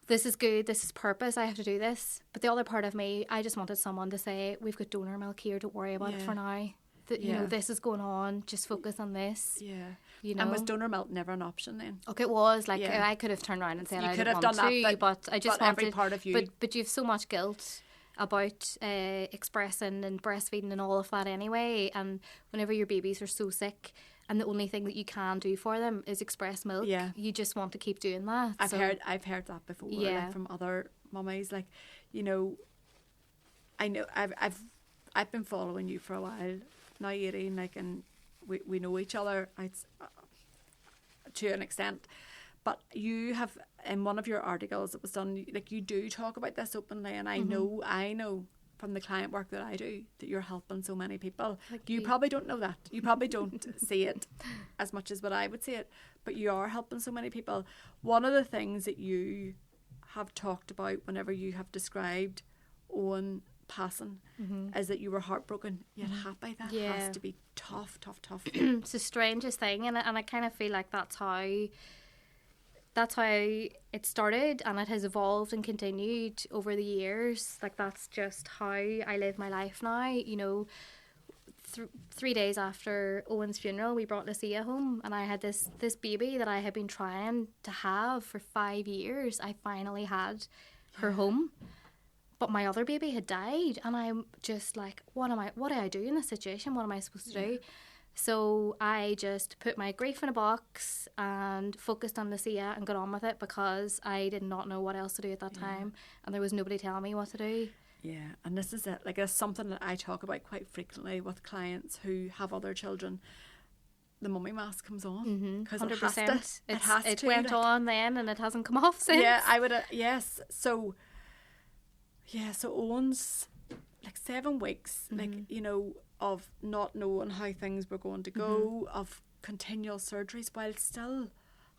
this is good, this is purpose, I have to do this. But the other part of me, I just wanted someone to say, we've got donor milk here, don't worry about it Yeah. for now. That, you Yeah. know, this is going on, just focus on this. Yeah. You know? And was donor milk never an option then? Okay, it was like, Yeah. I could have turned around and said You I could didn't have want done to, that, but I just but wanted. every part of you. But you have so much guilt about expressing and breastfeeding and all of that anyway. And whenever your babies are so sick, and the only thing that you can do for them is express milk, Yeah. you just want to keep doing that. I've So- heard that before, Yeah. like, from other mummies. Like, you know, I know I've been following you for a while now, Aideen, like, and we know each other to an extent. But you have, in one of your articles that was done, like, you do talk about this openly, and I know from the client work that I do that you're helping so many people. Thank You you. probably don't know that. You probably don't see it as much as what I would see it, but you are helping so many people. One of the things that you have talked about whenever you have described Owen passing is that you were heartbroken yet happy. That Yeah. has to be tough. It's the strangest thing, and I kind of feel like that's how it started, and it has evolved and continued over the years. Like, that's just how I live my life now. You know, 3 days after Owen's funeral, we brought Lucia home, and I had this baby that I had been trying to have for 5 years. I finally had her home. But my other baby had died, and I'm just like, what do I do in this situation? What am I supposed to do? So I just put my grief in a box and focused on Lucia and got on with it, because I did not know what else to do at that time, and there was nobody telling me what to do. Yeah, and this is it. Like, it's something that I talk about quite frequently with clients who have other children. The mummy mask comes on because 100%. It like, went on then, and it hasn't come off since. Yeah, I would. Yes. So Owen's like 7 weeks, like, you know, of not knowing how things were going to go, of continual surgeries while still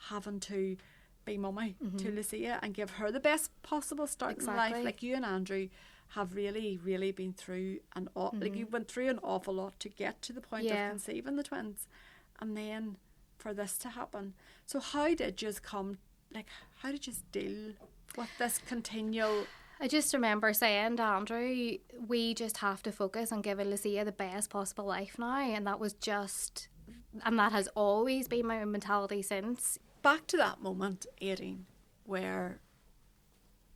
having to be mummy to Lucia and give her the best possible start in life. Like, you and Andrew have really, really been through like, you went through an awful lot to get to the point of conceiving the twins, and then for this to happen. So how did you deal with this continual? I just remember saying to Andrew, we just have to focus on giving Lucia the best possible life now, and that has always been my mentality since. Back to that moment, Aideen, where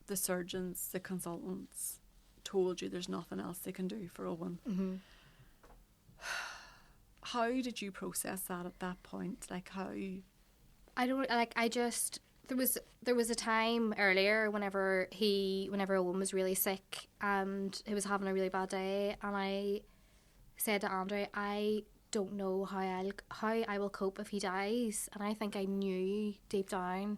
the surgeons, the consultants told you there's nothing else they can do for Owen. How did you process that at that point? Like, how? There was a time earlier whenever Owen was really sick and he was having a really bad day, and I said to Andrew, I don't know how I will cope if he dies, and I think I knew deep down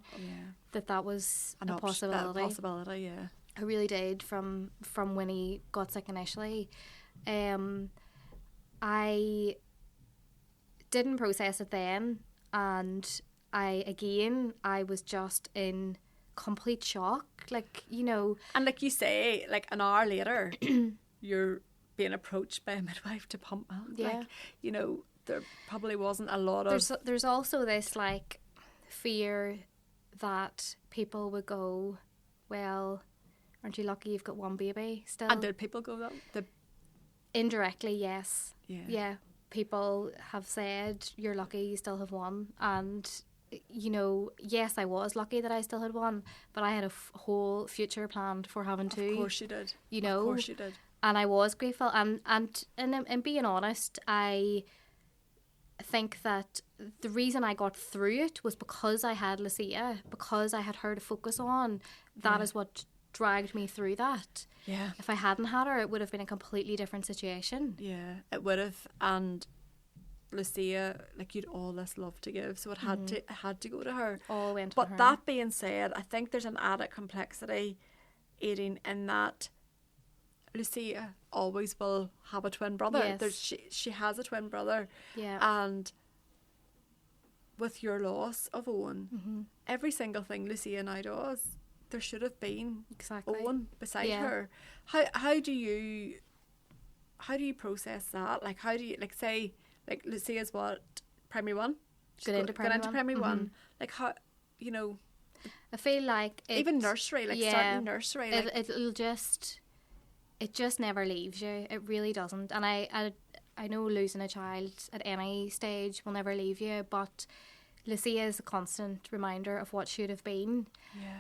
that was a possibility. Possibility, yeah. I really did from when he got sick initially. I didn't process it then, and I was just in complete shock, like, you know. And like you say, like, an hour later, you're being approached by a midwife to pump milk. Yeah. Like, you know, there probably wasn't a lot of... There's also this, like, fear that people would go, well, aren't you lucky you've got one baby still? And did people go that? Indirectly, yes. Yeah. People have said, you're lucky you still have one. And, you know, yes, I was lucky that I still had one, but I had a whole future planned for having two. Of course you did. You know? Of course you did. And I was grateful. And being honest, I think that the reason I got through it was because I had Lucia, because I had her to focus on. That is what dragged me through that. Yeah. If I hadn't had her, it would have been a completely different situation. Yeah, it would have. And Lucia, like, you'd all this love to give, so it had to go to her. All went but to her. That being said, I think there's an added complexity, Aideen, in that Lucia always will have a twin brother. Yes. She has a twin brother. Yeah. And with your loss of Owen, every single thing Lucia now does, there should have been Owen beside her. How do you process that? Like, how do you, like, say, like, Lucia's what, primary one? Got into primary one. Like, how, you know, I feel like even nursery, like starting nursery, like, it just never leaves you. It really doesn't. And I know losing a child at any stage will never leave you, but Lucia is a constant reminder of what should have been.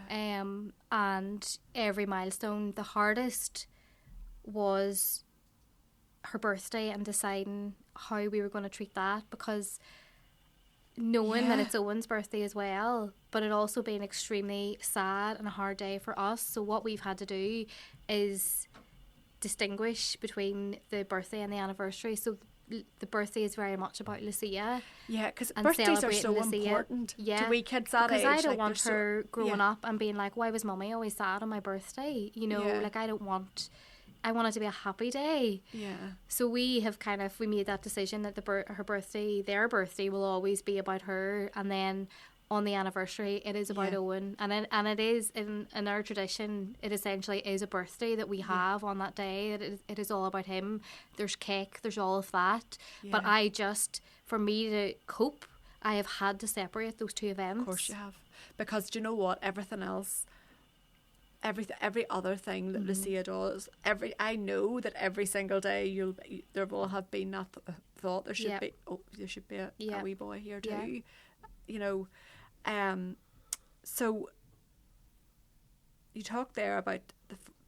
Yeah. And every milestone, the hardest was her birthday and deciding how we were going to treat that, because knowing that it's Owen's birthday as well, but it also been extremely sad and a hard day for us. So what we've had to do is distinguish between the birthday and the anniversary. So the birthday is very much about Lucia. Yeah, because birthdays are so important to wee kids that age. Because I don't want her growing up and being like, why was mummy always sad on my birthday? You know, like, I want it to be a happy day. Yeah. So we have we made that decision that their birthday will always be about her, and then on the anniversary it is about Owen, and it is in our tradition, it essentially is a birthday that we have on that day. It is all about him. There's cake, there's all of that, but for me to cope, I have had to separate those two events. Of course you have, because do you know what, everything else, every other thing that Lucia does, I know that every single day there will have been that thought, there should be a wee boy here too, you know. So you talked there about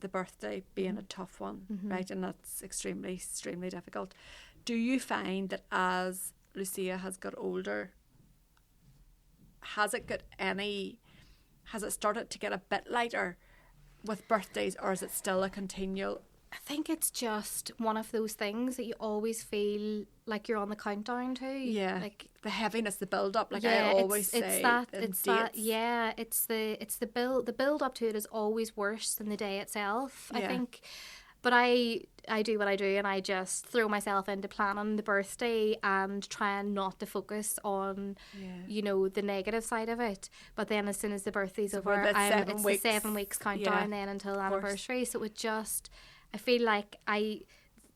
the birthday being a tough one, right? And that's extremely, extremely difficult. Do you find that as Lucia has got older, has it started to get a bit lighter with birthdays, or is it still a continual? I think it's just one of those things that you always feel like you're on the countdown to. Yeah, like the heaviness, the build up. Like, I always say, it's the build up to it is always worse than the day itself. I think. But I do what I do, and I just throw myself into planning the birthday and trying not to focus on, you know, the negative side of it. But then as soon as the birthday's over, it's the 7 weeks countdown then until the anniversary. So it just, I feel like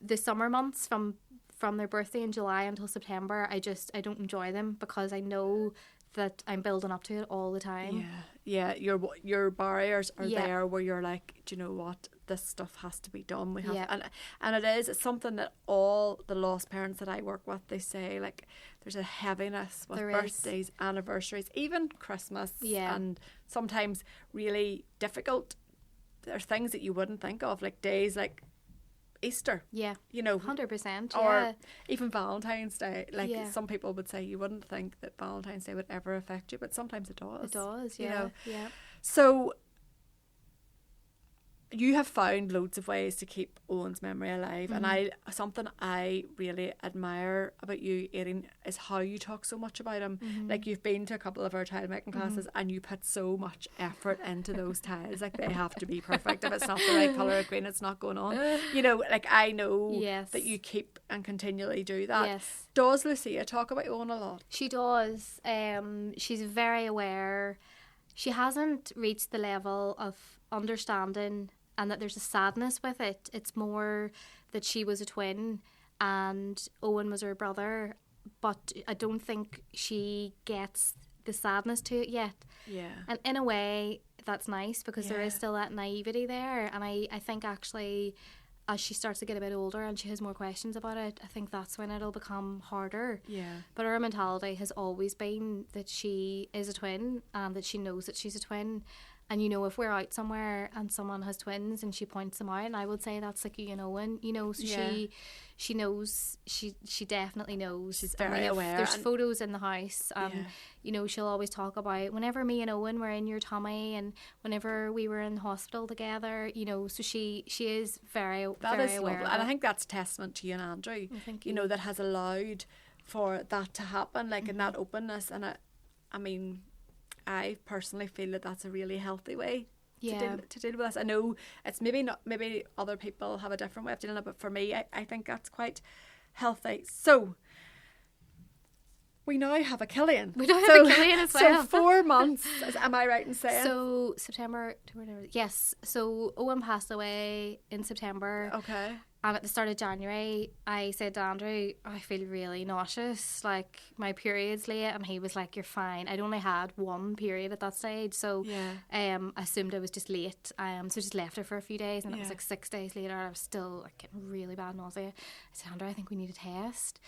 the summer months from their birthday in July until September, I don't enjoy them, because I know that I'm building up to it all the time. Yeah, your barriers are there where you're like, do you know what, this stuff has to be done. We have and it's something that all the lost parents that I work with, they say, like, there's a heaviness with birthdays, anniversaries, even Christmas, and sometimes really difficult. There are things that you wouldn't think of, like days like Easter, you know, 100%, or even Valentine's Day. Like, some people would say you wouldn't think that Valentine's Day would ever affect you, but sometimes it does. It does, you know. So you have found loads of ways to keep Owen's memory alive, and something I really admire about you, Aideen, is how you talk so much about him. Like, you've been to a couple of our tile making classes, and you put so much effort into those tiles. Like, they have to be perfect. If it's not the right colour of green, it's not going on. You know, like, I know that you keep and continually do that. Does Lucia talk about Owen a lot? She does. She's very aware. She hasn't reached the level of understanding and that there's a sadness with it. It's more that she was a twin and Owen was her brother, but I don't think she gets the sadness to it yet. Yeah. And in a way, that's nice because there is still that naivety there. And I think actually, as she starts to get a bit older and she has more questions about it, I think that's when it'll become harder. Yeah. But her mentality has always been that she is a twin and that she knows that she's a twin. And, you know, if we're out somewhere and someone has twins and she points them out, and I would say that's like, you know, so she knows, she definitely knows. She's very aware. There's photos in the house, and, you know, she'll always talk about whenever me and Owen were in your tummy and whenever we were in hospital together, you know, so she is very aware. And I think that's testament to you and Andrew, you know, that has allowed for that to happen, like in that openness. And I mean, I personally feel that that's a really healthy way to deal with this. I know it's maybe other people have a different way of dealing with it, but for me, I think that's quite healthy. So we now have a Killian. We now have a Killian as well. So 4 months, am I right in saying? So September, yes. So Owen passed away in September. Okay. And at the start of January, I said to Andrew, I feel really nauseous, like my period's late. And he was like, you're fine. I'd only had one period at that stage. So I assumed I was just late. So just left her for a few days. And it was like 6 days later, I was still like getting really bad nausea. I said, Andrew, I think we need a test.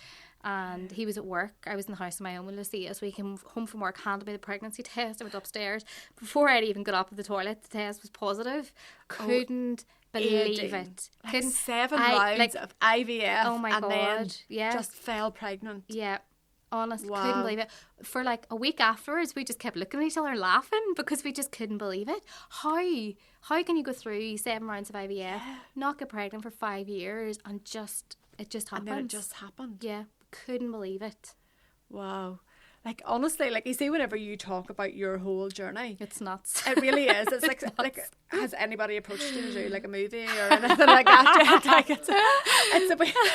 And he was at work. I was in the house on my own with Lucia. So he came home from work, handed me the pregnancy test. I went upstairs. Before I'd even got up at the toilet, the test was positive. Couldn't believe it. Like 7 rounds of IVF. Oh my God. Then just fell pregnant. Yeah. Honestly, couldn't believe it. For like a week afterwards, we just kept looking at each other laughing because we just couldn't believe it. How can you go through 7 rounds of IVF, not get pregnant for 5 years, and it just happened? And then it just happened. Yeah. Couldn't believe it. Wow. Like, honestly, like, you see, whenever you talk about your whole journey, it's nuts. It really is. It's like has anybody approached you to do like a movie or anything like that?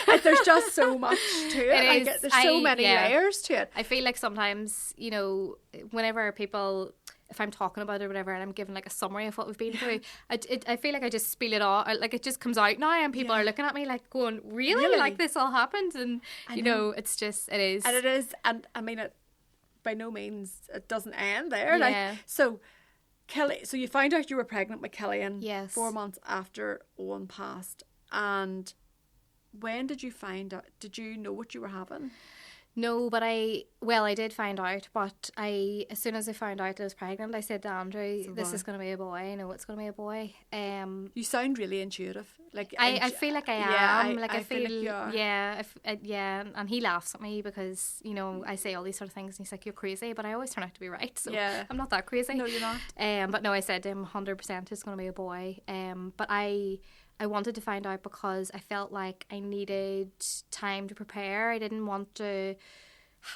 Like there's just so much to it. Like, there's so many layers to it. I feel like sometimes, you know, whenever people, if I'm talking about it or whatever, and I'm giving like a summary of what we've been through, I feel like I just spiel it all, like it just comes out now, and people are looking at me like going, really? Like this all happened? And you know, it's just, it is. And it is, and I mean, it by no means, it doesn't end there. Yeah. Like, so you found out you were pregnant with Killian 4 months after Owen passed. And when did you find out? Did you know what you were having? No, but I did find out, but as soon as I found out I was pregnant, I said to Andrew, this is going to be a boy. I know it's going to be a boy. You sound really intuitive. Like I feel like I am. I feel like you are. And he laughs at me because, you know, I say all these sort of things and he's like, you're crazy, but I always turn out to be right. So I'm not that crazy. No, you're not. But no, I said to him 100% it's going to be a boy. But I wanted to find out because I felt like I needed time to prepare. I didn't want to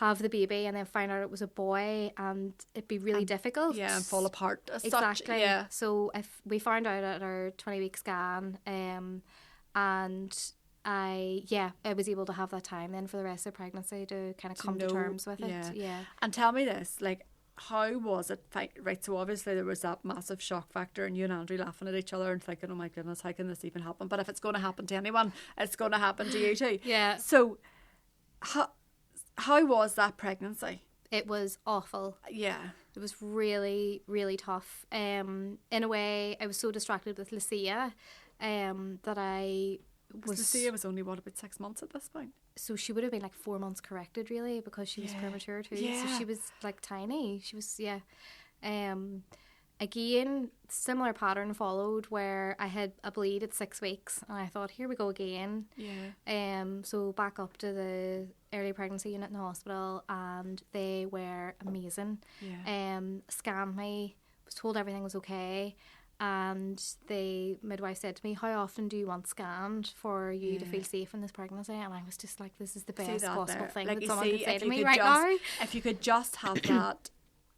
have the baby and then find out it was a boy and it'd be really difficult. Yeah, and fall apart as exactly. Such. Yeah. So we found out at our 20-week scan, and I was able to have that time then for the rest of the pregnancy to kind of come to terms with it. Yeah. And tell me this, like, how was it? Right, so obviously there was that massive shock factor and you and Andrew laughing at each other and thinking, oh my goodness, how can this even happen? But if it's going to happen to anyone, it's going to happen to you too. Yeah. So how was that pregnancy? It was awful. Yeah. It was really, really tough. In a way, I was so distracted with Lucia that I was... Lucia was only, about 6 months at this point? So she would have been like 4 months corrected, really, because she was premature too. Yeah. So she was like tiny. She was, again, similar pattern followed where I had a bleed at 6 weeks and I thought, here we go again. Yeah. So back up to the early pregnancy unit in the hospital and they were amazing. Yeah. Scanned me, was told everything was okay. And the midwife said to me, how often do you want scanned for you to feel safe in this pregnancy? And I was just like, this is the best possible thing that someone could say to me right now. If you could just have that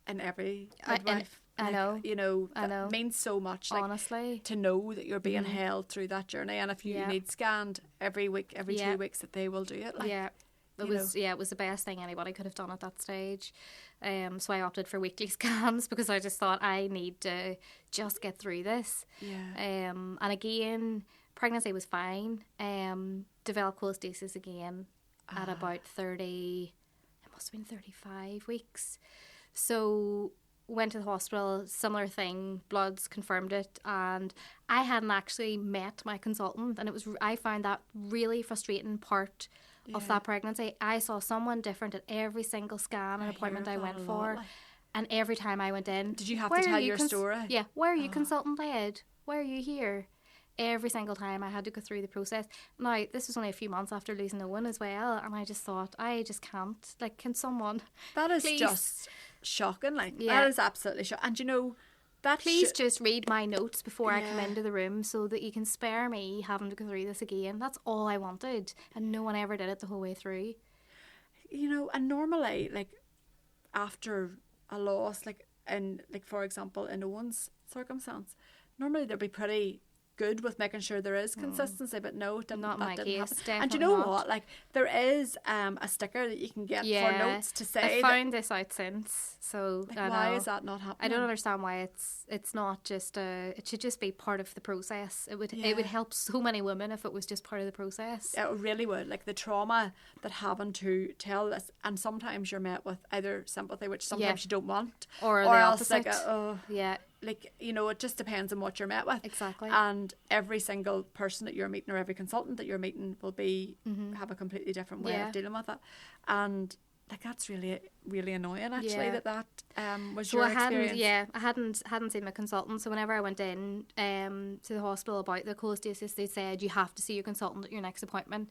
in every midwife. I know. You know, that means so much. Like, honestly. To know that you're being held through that journey. And if you need scanned every week, every 2 weeks, that they will do it. Like, it was the best thing anybody could have done at that stage. So I opted for weekly scans because I just thought I need to just get through this. Yeah. And again, pregnancy was fine. Developed cholestasis again at about 30 must have been 35 weeks. So went to the hospital, similar thing, bloods confirmed it, and I hadn't actually met my consultant, and I found that really frustrating part of that pregnancy. I saw someone different at every single scan and appointment I went for, and every time I went in, did you have to tell your story? Yeah, where are you consultant led? Why are you here? Every single time I had to go through the process. Now, this was only a few months after losing Owen as well, and I just thought, I just can't. Like, can someone... That is please? Just shocking. Like, that is absolutely shocking. And you know, that... Please just read my notes before I come into the room so that you can spare me having to go through this again. That's all I wanted. And no one ever did it the whole way through. You know, and normally, like, after a loss, like, for example, in Owen's circumstance, normally they'd be pretty good with making sure there is consistency, but no, not my case. And you know what? Like, there is a sticker that you can get for notes to say. I found this out since, so like, why is that not happening? I don't understand why it's not just it should just be part of the process. It would help so many women if it was just part of the process. It really would. Like, the trauma that having to tell this, and sometimes you're met with either sympathy, which sometimes you don't want, or else opposite. Like like, you know, it just depends on what you're met with. Exactly. And every single person that you're meeting or every consultant that you're meeting will be have a completely different way of dealing with it. And like, that's really, really annoying actually that was your experience. I hadn't seen my consultant, so whenever I went in to the hospital about the cholestasis, they said you have to see your consultant at your next appointment.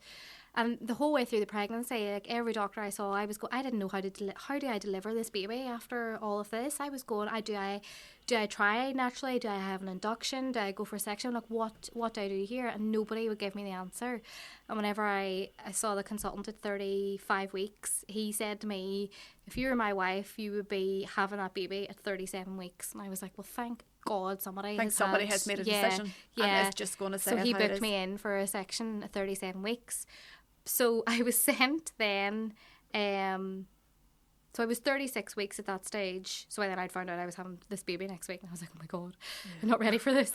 And the whole way through the pregnancy, like, every doctor I saw, I didn't know how do I deliver this baby after all of this. I was going, do I try naturally? Do I have an induction? Do I go for a section? Like, what do I do here? And nobody would give me the answer. And whenever I saw the consultant at 35 weeks, he said to me, if you were my wife, you would be having that baby at 37 weeks. And I was like, well, thank God somebody has made a decision. And it's just going to say. So he booked me in for a section at 37 weeks. So I was sent then, so I was 36 weeks at that stage. So then I'd found out I was having this baby next week, and I was like, oh my God, I'm not ready for this.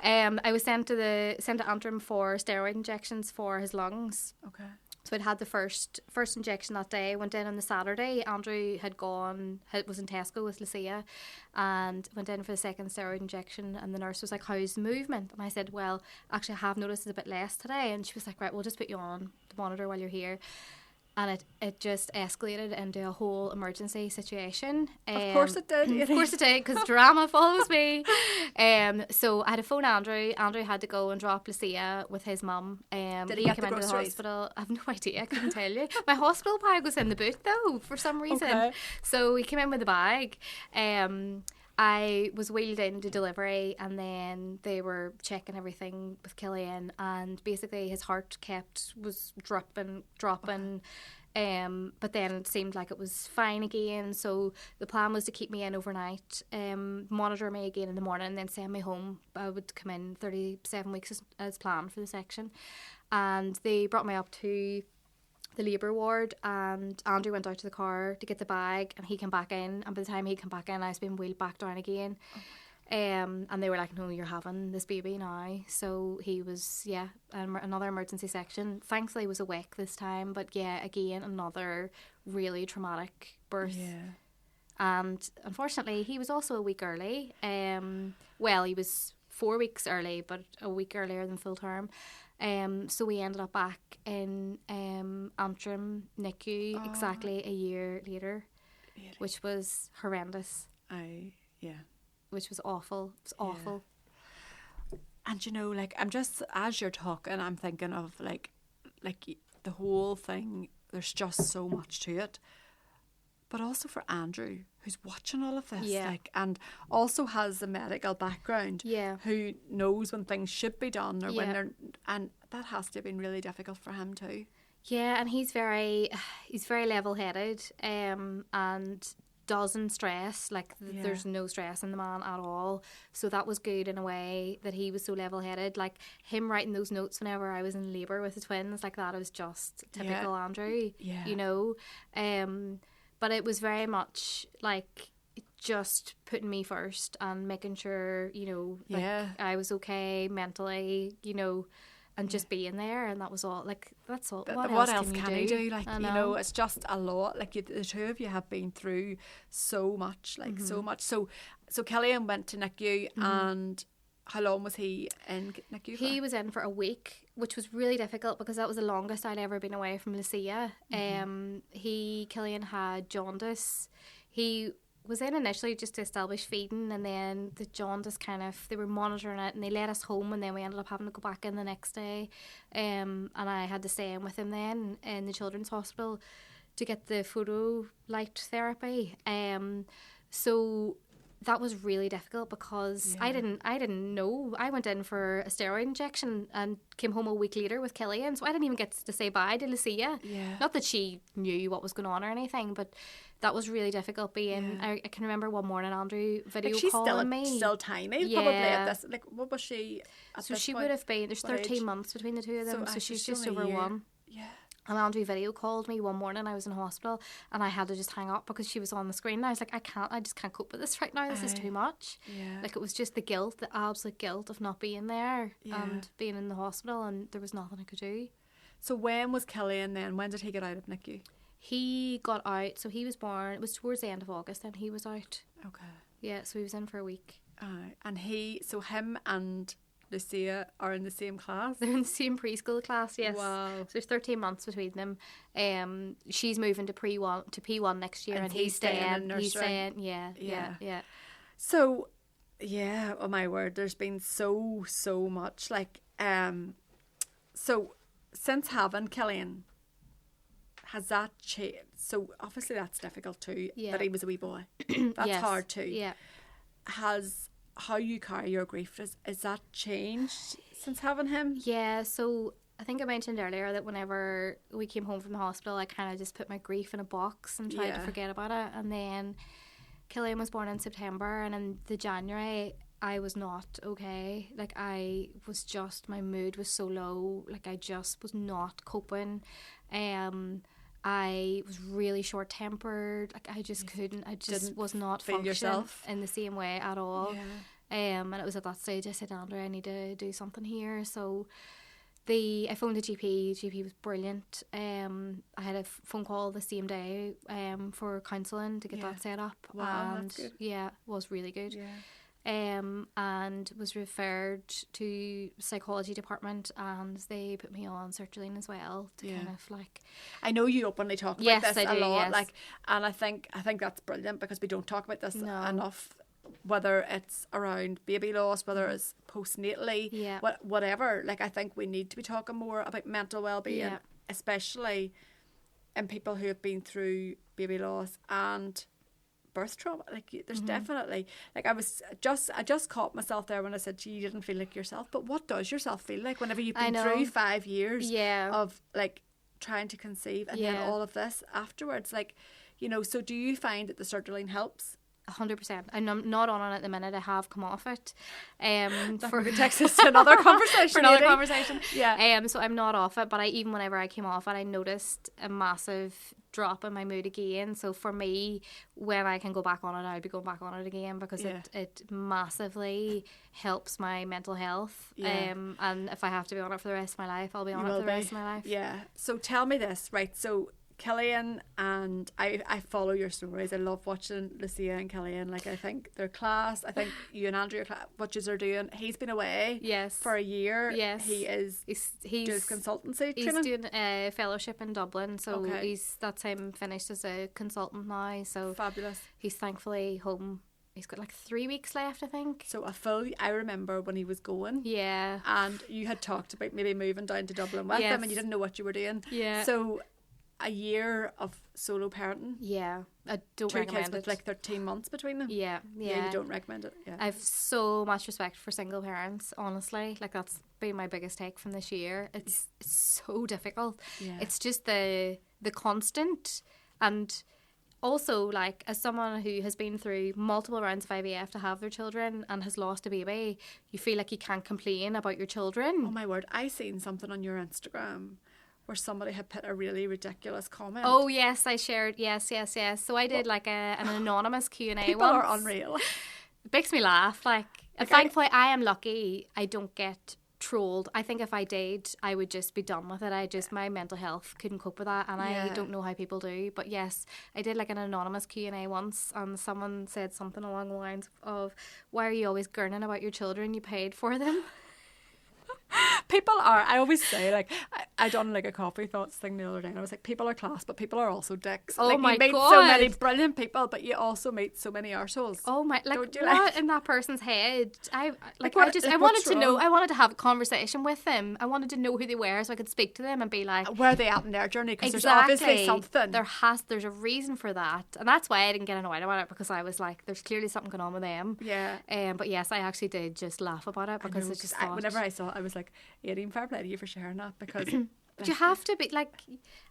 I was sent to Antrim for steroid injections for his lungs. Okay. So I'd had the first injection that day. Went in on the Saturday. Andrew was in Tesco with Lucia, and went in for the second steroid injection. And the nurse was like, "How's the movement?" And I said, "Well, actually, I have noticed it's a bit less today." And she was like, "Right, we'll just put you on the monitor while you're here." And it just escalated into a whole emergency situation. Of course it did. Of course it did, because drama follows me. So I had to phone Andrew. Andrew had to go and drop Lucia with his mum. Did he get came the into the groceries? hospital. I have no idea. I couldn't tell you. My hospital bag was in the boot though, for some reason. Okay. So he came in with the bag. I was wheeled into delivery, and then they were checking everything with Killian, and basically his heart was dropping. But then it seemed like it was fine again, so the plan was to keep me in overnight, monitor me again in the morning, and then send me home. I would come in 37 weeks as planned for the section, and they brought me up to the labour ward, and Andrew went out to the car to get the bag, and he came back in, and by the time he came back in, I was being wheeled back down again. And they were like, "No, you're having this baby now." So he was another emergency section. Thankfully he was awake this time, but again, another really traumatic birth. And unfortunately he was also a week early. Well, he was 4 weeks early, but a week earlier than full term. So we ended up back in Antrim NICU exactly a year later, which was horrendous. Which was awful. It was awful. And you know, like, I'm just, as you're talking, I'm thinking of like the whole thing. There's just so much to it. But also for Andrew, who's watching all of this, like, and also has the medical background, who knows when things should be done or when they're, and that has to have been really difficult for him too. Yeah, and he's very level-headed, and doesn't stress. Like, there's no stress in the man at all. So that was good in a way that he was so level-headed. Like, him writing those notes whenever I was in labour with the twins, like, that was just typical Andrew, you know. But it was very much like just putting me first and making sure, you know, like, I was okay mentally, you know. and just being there, and that was all. Like, that's all. What else can you do? Like, I you know, it's just a lot. Like, the two of you have been through so much, like so much. So Killian went to NICU, and how long was he in NICU for? He was in for a week, which was really difficult because that was the longest I'd ever been away from Lucia. Killian had jaundice. He was in initially just to establish feeding, and then the jaundice they were monitoring it, and they let us home, and then we ended up having to go back in the next day, and I had to stay in with him then in the children's hospital to get the photo light therapy. So that was really difficult because I didn't know. I went in for a steroid injection and came home a week later with Killian, so I didn't even get to say bye to Lucia. Not that she knew what was going on or anything, but that was really difficult being. I can remember one morning Andrew video calling me. She's still tiny, probably at this. Like, what was she at so this she point? would have been. There's 13 months between the two of them, so she's just over 1. Yeah. And Andrew video called me one morning. I was in hospital and I had to just hang up because she was on the screen. And I was like, I just can't cope with this right now. This is too much. Yeah. Like, it was just the absolute guilt of not being there and being in the hospital, and there was nothing I could do. So when was Killian then? When did he get out of NICU? He got out, so he was born, it was towards the end of August, and he was out. Okay. Yeah, so he was in for a week. And him and Lucia are in the same class? They're in the same preschool class, yes. Wow. So there's 13 months between them. She's moving to P1 next year, and he's staying in nursery. He's staying, yeah. So, yeah, oh my word, there's been so much. Like, so since having Killian, has that changed? So obviously that's difficult too, that he was a wee boy. That's hard too. Yeah. Has how you carry your grief, is that changed since having him? Yeah, so I think I mentioned earlier that whenever we came home from the hospital, I kind of just put my grief in a box and tried to forget about it. And then Killian was born in September, and in the January I was not okay. Like, my mood was so low. Like, I just was not coping. I was really short-tempered. Like, I just couldn't. I just was not functioning in the same way at all. Yeah. And it was at that stage I said, Andrew, I need to do something here. So I phoned the GP. GP was brilliant. I had a phone call the same day for counselling to get that set up. Wow, and that's good. Yeah, it was really good. Yeah. And was referred to psychology department, and they put me on sertraline as well to kind of like. I know you openly talk about this a lot, yes. like, and I think that's brilliant because we don't talk about this enough. Whether it's around baby loss, whether it's postnatally, whatever. Like, I think we need to be talking more about mental well-being, especially in people who have been through baby loss and birth trauma. Like, there's definitely, like, I just caught myself there when I said you didn't feel like yourself, but what does yourself feel like whenever you've been through 5 years of like trying to conceive and then all of this afterwards? Like, you know, so do you find that the sertraline helps? 100%. I'm not on it at the minute. I have come off it. For Texas to another conversation. Yeah. So I'm not off it, but even whenever I came off it, I noticed a massive drop in my mood again. So for me, when I can go back on it, I'll be going back on it again because it massively helps my mental health. And if I have to be on it for the rest of my life, I'll be on it for the rest of my life. Yeah. So tell me this, right? So Killian, and I follow your stories. I love watching Lucia and Killian. Like, I think they're class. I think you and Andrew what you are doing. He's been away for a year. Yes. He is he's doing consultancy He's training. doing a fellowship in Dublin, so that's him finished as a consultant now. So fabulous. He's thankfully home. He's got like 3 weeks left, I think. So I remember when he was going. Yeah. And you had talked about maybe moving down to Dublin with him, and you didn't know what you were doing. Yeah. So a year of solo parenting. Yeah, I don't 2 recommend kids with it. like 13 months between them. Yeah. You don't recommend it. Yeah. I have so much respect for single parents, honestly. Like, that's been my biggest take from this year. It's so difficult. Yeah. It's just the constant, and also, like, as someone who has been through multiple rounds of IVF to have their children and has lost a baby, you feel like you can't complain about your children. Oh my word, I seen something on your Instagram where somebody had put a really ridiculous comment. Oh yes, I shared. Yes. So I did like an anonymous Q&A. People once. Are unreal. It makes me laugh. Like, and thankfully I am lucky. I don't get trolled. I think if I did, I would just be done with it. My mental health couldn't cope with that, and I don't know how people do. But yes, I did like an anonymous Q&A once, and someone said something along the lines of, "Why are you always gurning about your children? You paid for them." People are, I always say, like, I done like a coffee thoughts thing the other day, and I was like, people are class, but people are also dicks. Oh like, my you meet God. so many brilliant people, but you also meet so many arseholes. Oh my, like, Don't you, what in that person's head? I what- I wanted what's to know, wrong? I wanted to have a conversation with them. I wanted to know who they were so I could speak to them and be like, Where are they at in their journey? Because exactly. there's obviously something. There's a reason for that, and that's why I didn't get annoyed about it, because I was like, there's clearly something going on with them. Yeah. But yes, I actually did just laugh about it, because I know, it's just 'cause whenever I saw it, I was like, Aideen, fair play to you for sharing that, because but you have to be like,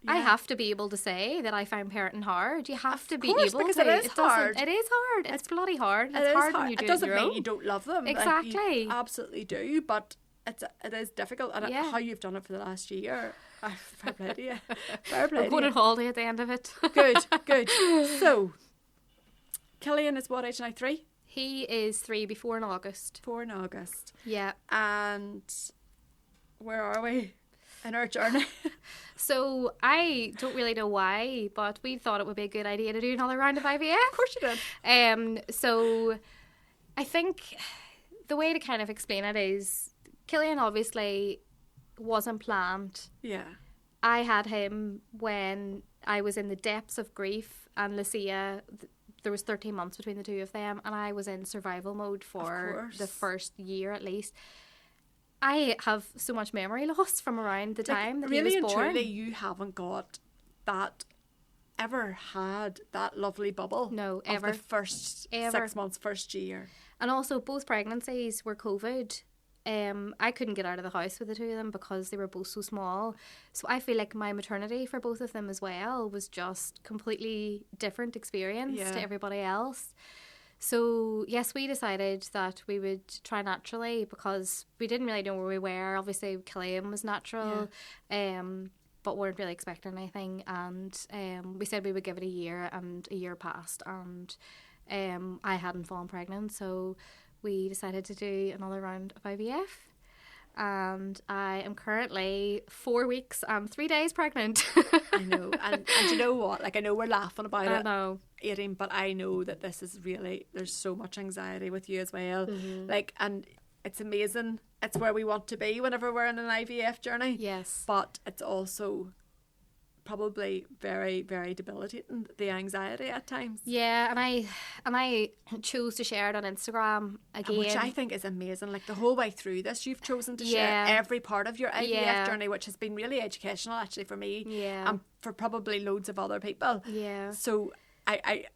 I have to be able to say that I find parenting hard. You have to be course, able because to. it is hard. It is hard. It's bloody hard. It's it is hard when you do it doesn't it your mean own. you don't love them. Like, Exactly. you absolutely do, but it is difficult, and Yeah. how you've done it for the last year. Fair play to you. Fair play We're to going you. on holiday at the end of it. Good. So, Killian is what age now? 3? He is 3, be 4 in August. 4 in August. Yeah. And where are we in our journey? So I don't really know why, but we thought it would be a good idea to do another round of IVF. Of course you did. So I think the way to kind of explain it is, Killian obviously wasn't planned. Yeah. I had him when I was in the depths of grief, and Lucia, there was 13 months between the two of them, and I was in survival mode for the first year at least. I have so much memory loss from around the time that really he was born. and truly, you haven't got that, ever had that lovely bubble. No, of ever. the first Ever. 6 months, first year. And also, both pregnancies were COVID. I couldn't get out of the house with the two of them because they were both so small. So I feel like my maternity for both of them as well was just completely different experience to everybody else. So yes, we decided that we would try naturally because we didn't really know where we were. Obviously, Killian was natural, but weren't really expecting anything. And we said we would give it a year, and a year passed, and I hadn't fallen pregnant, so we decided to do another round of IVF. And I am currently 4 weeks and 3 days pregnant. I know. And you know what? Like, I know we're laughing about it. I know. Aideen, but I know that this is really, there's so much anxiety with you as well. Like, and it's amazing. It's where we want to be whenever we're in an IVF journey. Yes. But it's also probably very, very debilitating, the anxiety at times. Yeah, and I chose to share it on Instagram again. Which I think is amazing. Like, the whole way through this, you've chosen to share every part of your IVF journey, which has been really educational actually for me. Yeah. And for probably loads of other people. Yeah. So I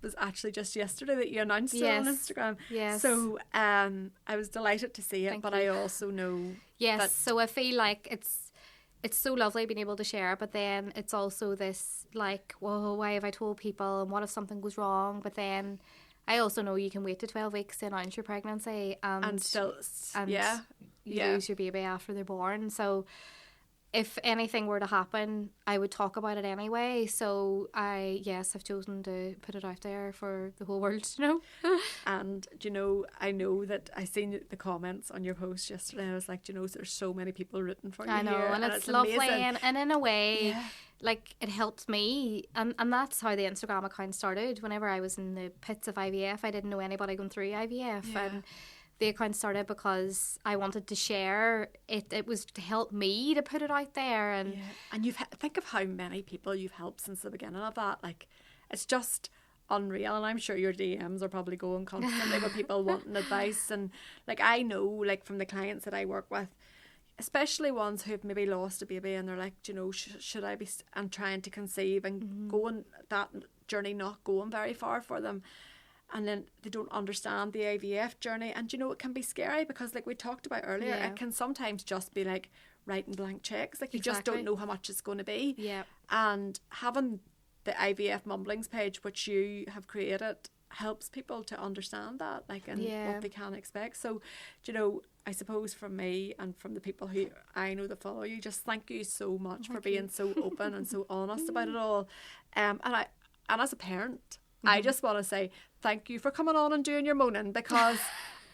was actually just yesterday that you announced it on Instagram. Yes. So I was delighted to see it. Thank but you. I also know Yes, so I feel like it's so lovely being able to share, but then it's also this like, whoa, why have I told people, and what if something goes wrong? But then I also know you can wait to 12 weeks to announce your pregnancy and still lose your baby after they're born. So if anything were to happen, I would talk about it anyway. So I've chosen to put it out there for the whole world to know. And do you know, I know that I seen the comments on your post yesterday, and I was like, do you know, there's so many people rooting for you. I know, here, and it's lovely, amazing. and in a way, like, it helped me, and that's how the Instagram account started. Whenever I was in the pits of IVF, I didn't know anybody going through IVF, and the account started because I wanted to share it. It was to help me to put it out there, and you've think of how many people you've helped since the beginning of that. Like, it's just unreal, and I'm sure your DMs are probably going constantly with people wanting advice. And like, I know, like, from the clients that I work with, especially ones who've maybe lost a baby, and they're like, you know, should I be and trying to conceive and going that journey not going very far for them. And then they don't understand the IVF journey. And, you know, it can be scary because, like we talked about earlier, it can sometimes just be like writing blank checks. Like, you just don't know how much it's going to be. Yeah. And having the IVF Mumblings page, which you have created, helps people to understand that, like, and what they can expect. So, you know, I suppose from me and from the people who I know that follow you, just thank you so much for being so open and so honest about it all. And as a parent, I just want to say thank you for coming on and doing your moaning, because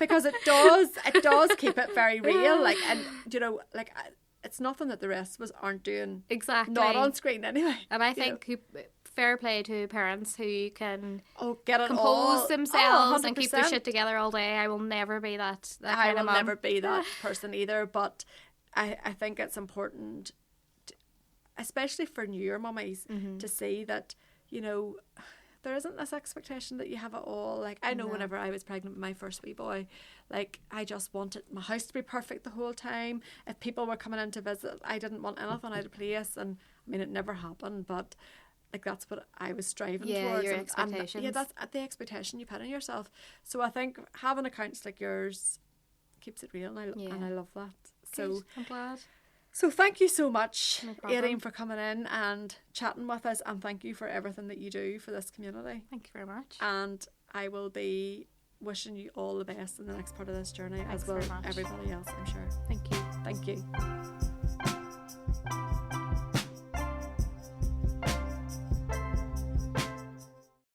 because it does keep it very real. Like, and you know, like it's nothing that the rest of us aren't doing. Exactly. Not on screen anyway. And I think fair play to parents who can get it compose themselves and keep their 100%. shit together all day. I will never be that kind I of will mum. never be that person either. But I think it's important, especially for newer mummies, to see that, you know, there isn't this expectation that you have it all. Like, I know whenever I was pregnant with my first wee boy, like, I just wanted my house to be perfect the whole time. If people were coming in to visit, I didn't want anything out of place. And I mean, it never happened, but like, that's what I was striving towards. Your expectations. And that's the expectation you put on yourself. So I think having accounts like yours keeps it real, and I love that. Good. So I'm glad. So thank you so much, No problem. Aideen, for coming in and chatting with us, and thank you for everything that you do for this community. Thank you very much. And I will be wishing you all the best in the next part of this journey, Thanks as will very much. everybody else, I'm sure. Thank you. Thank you.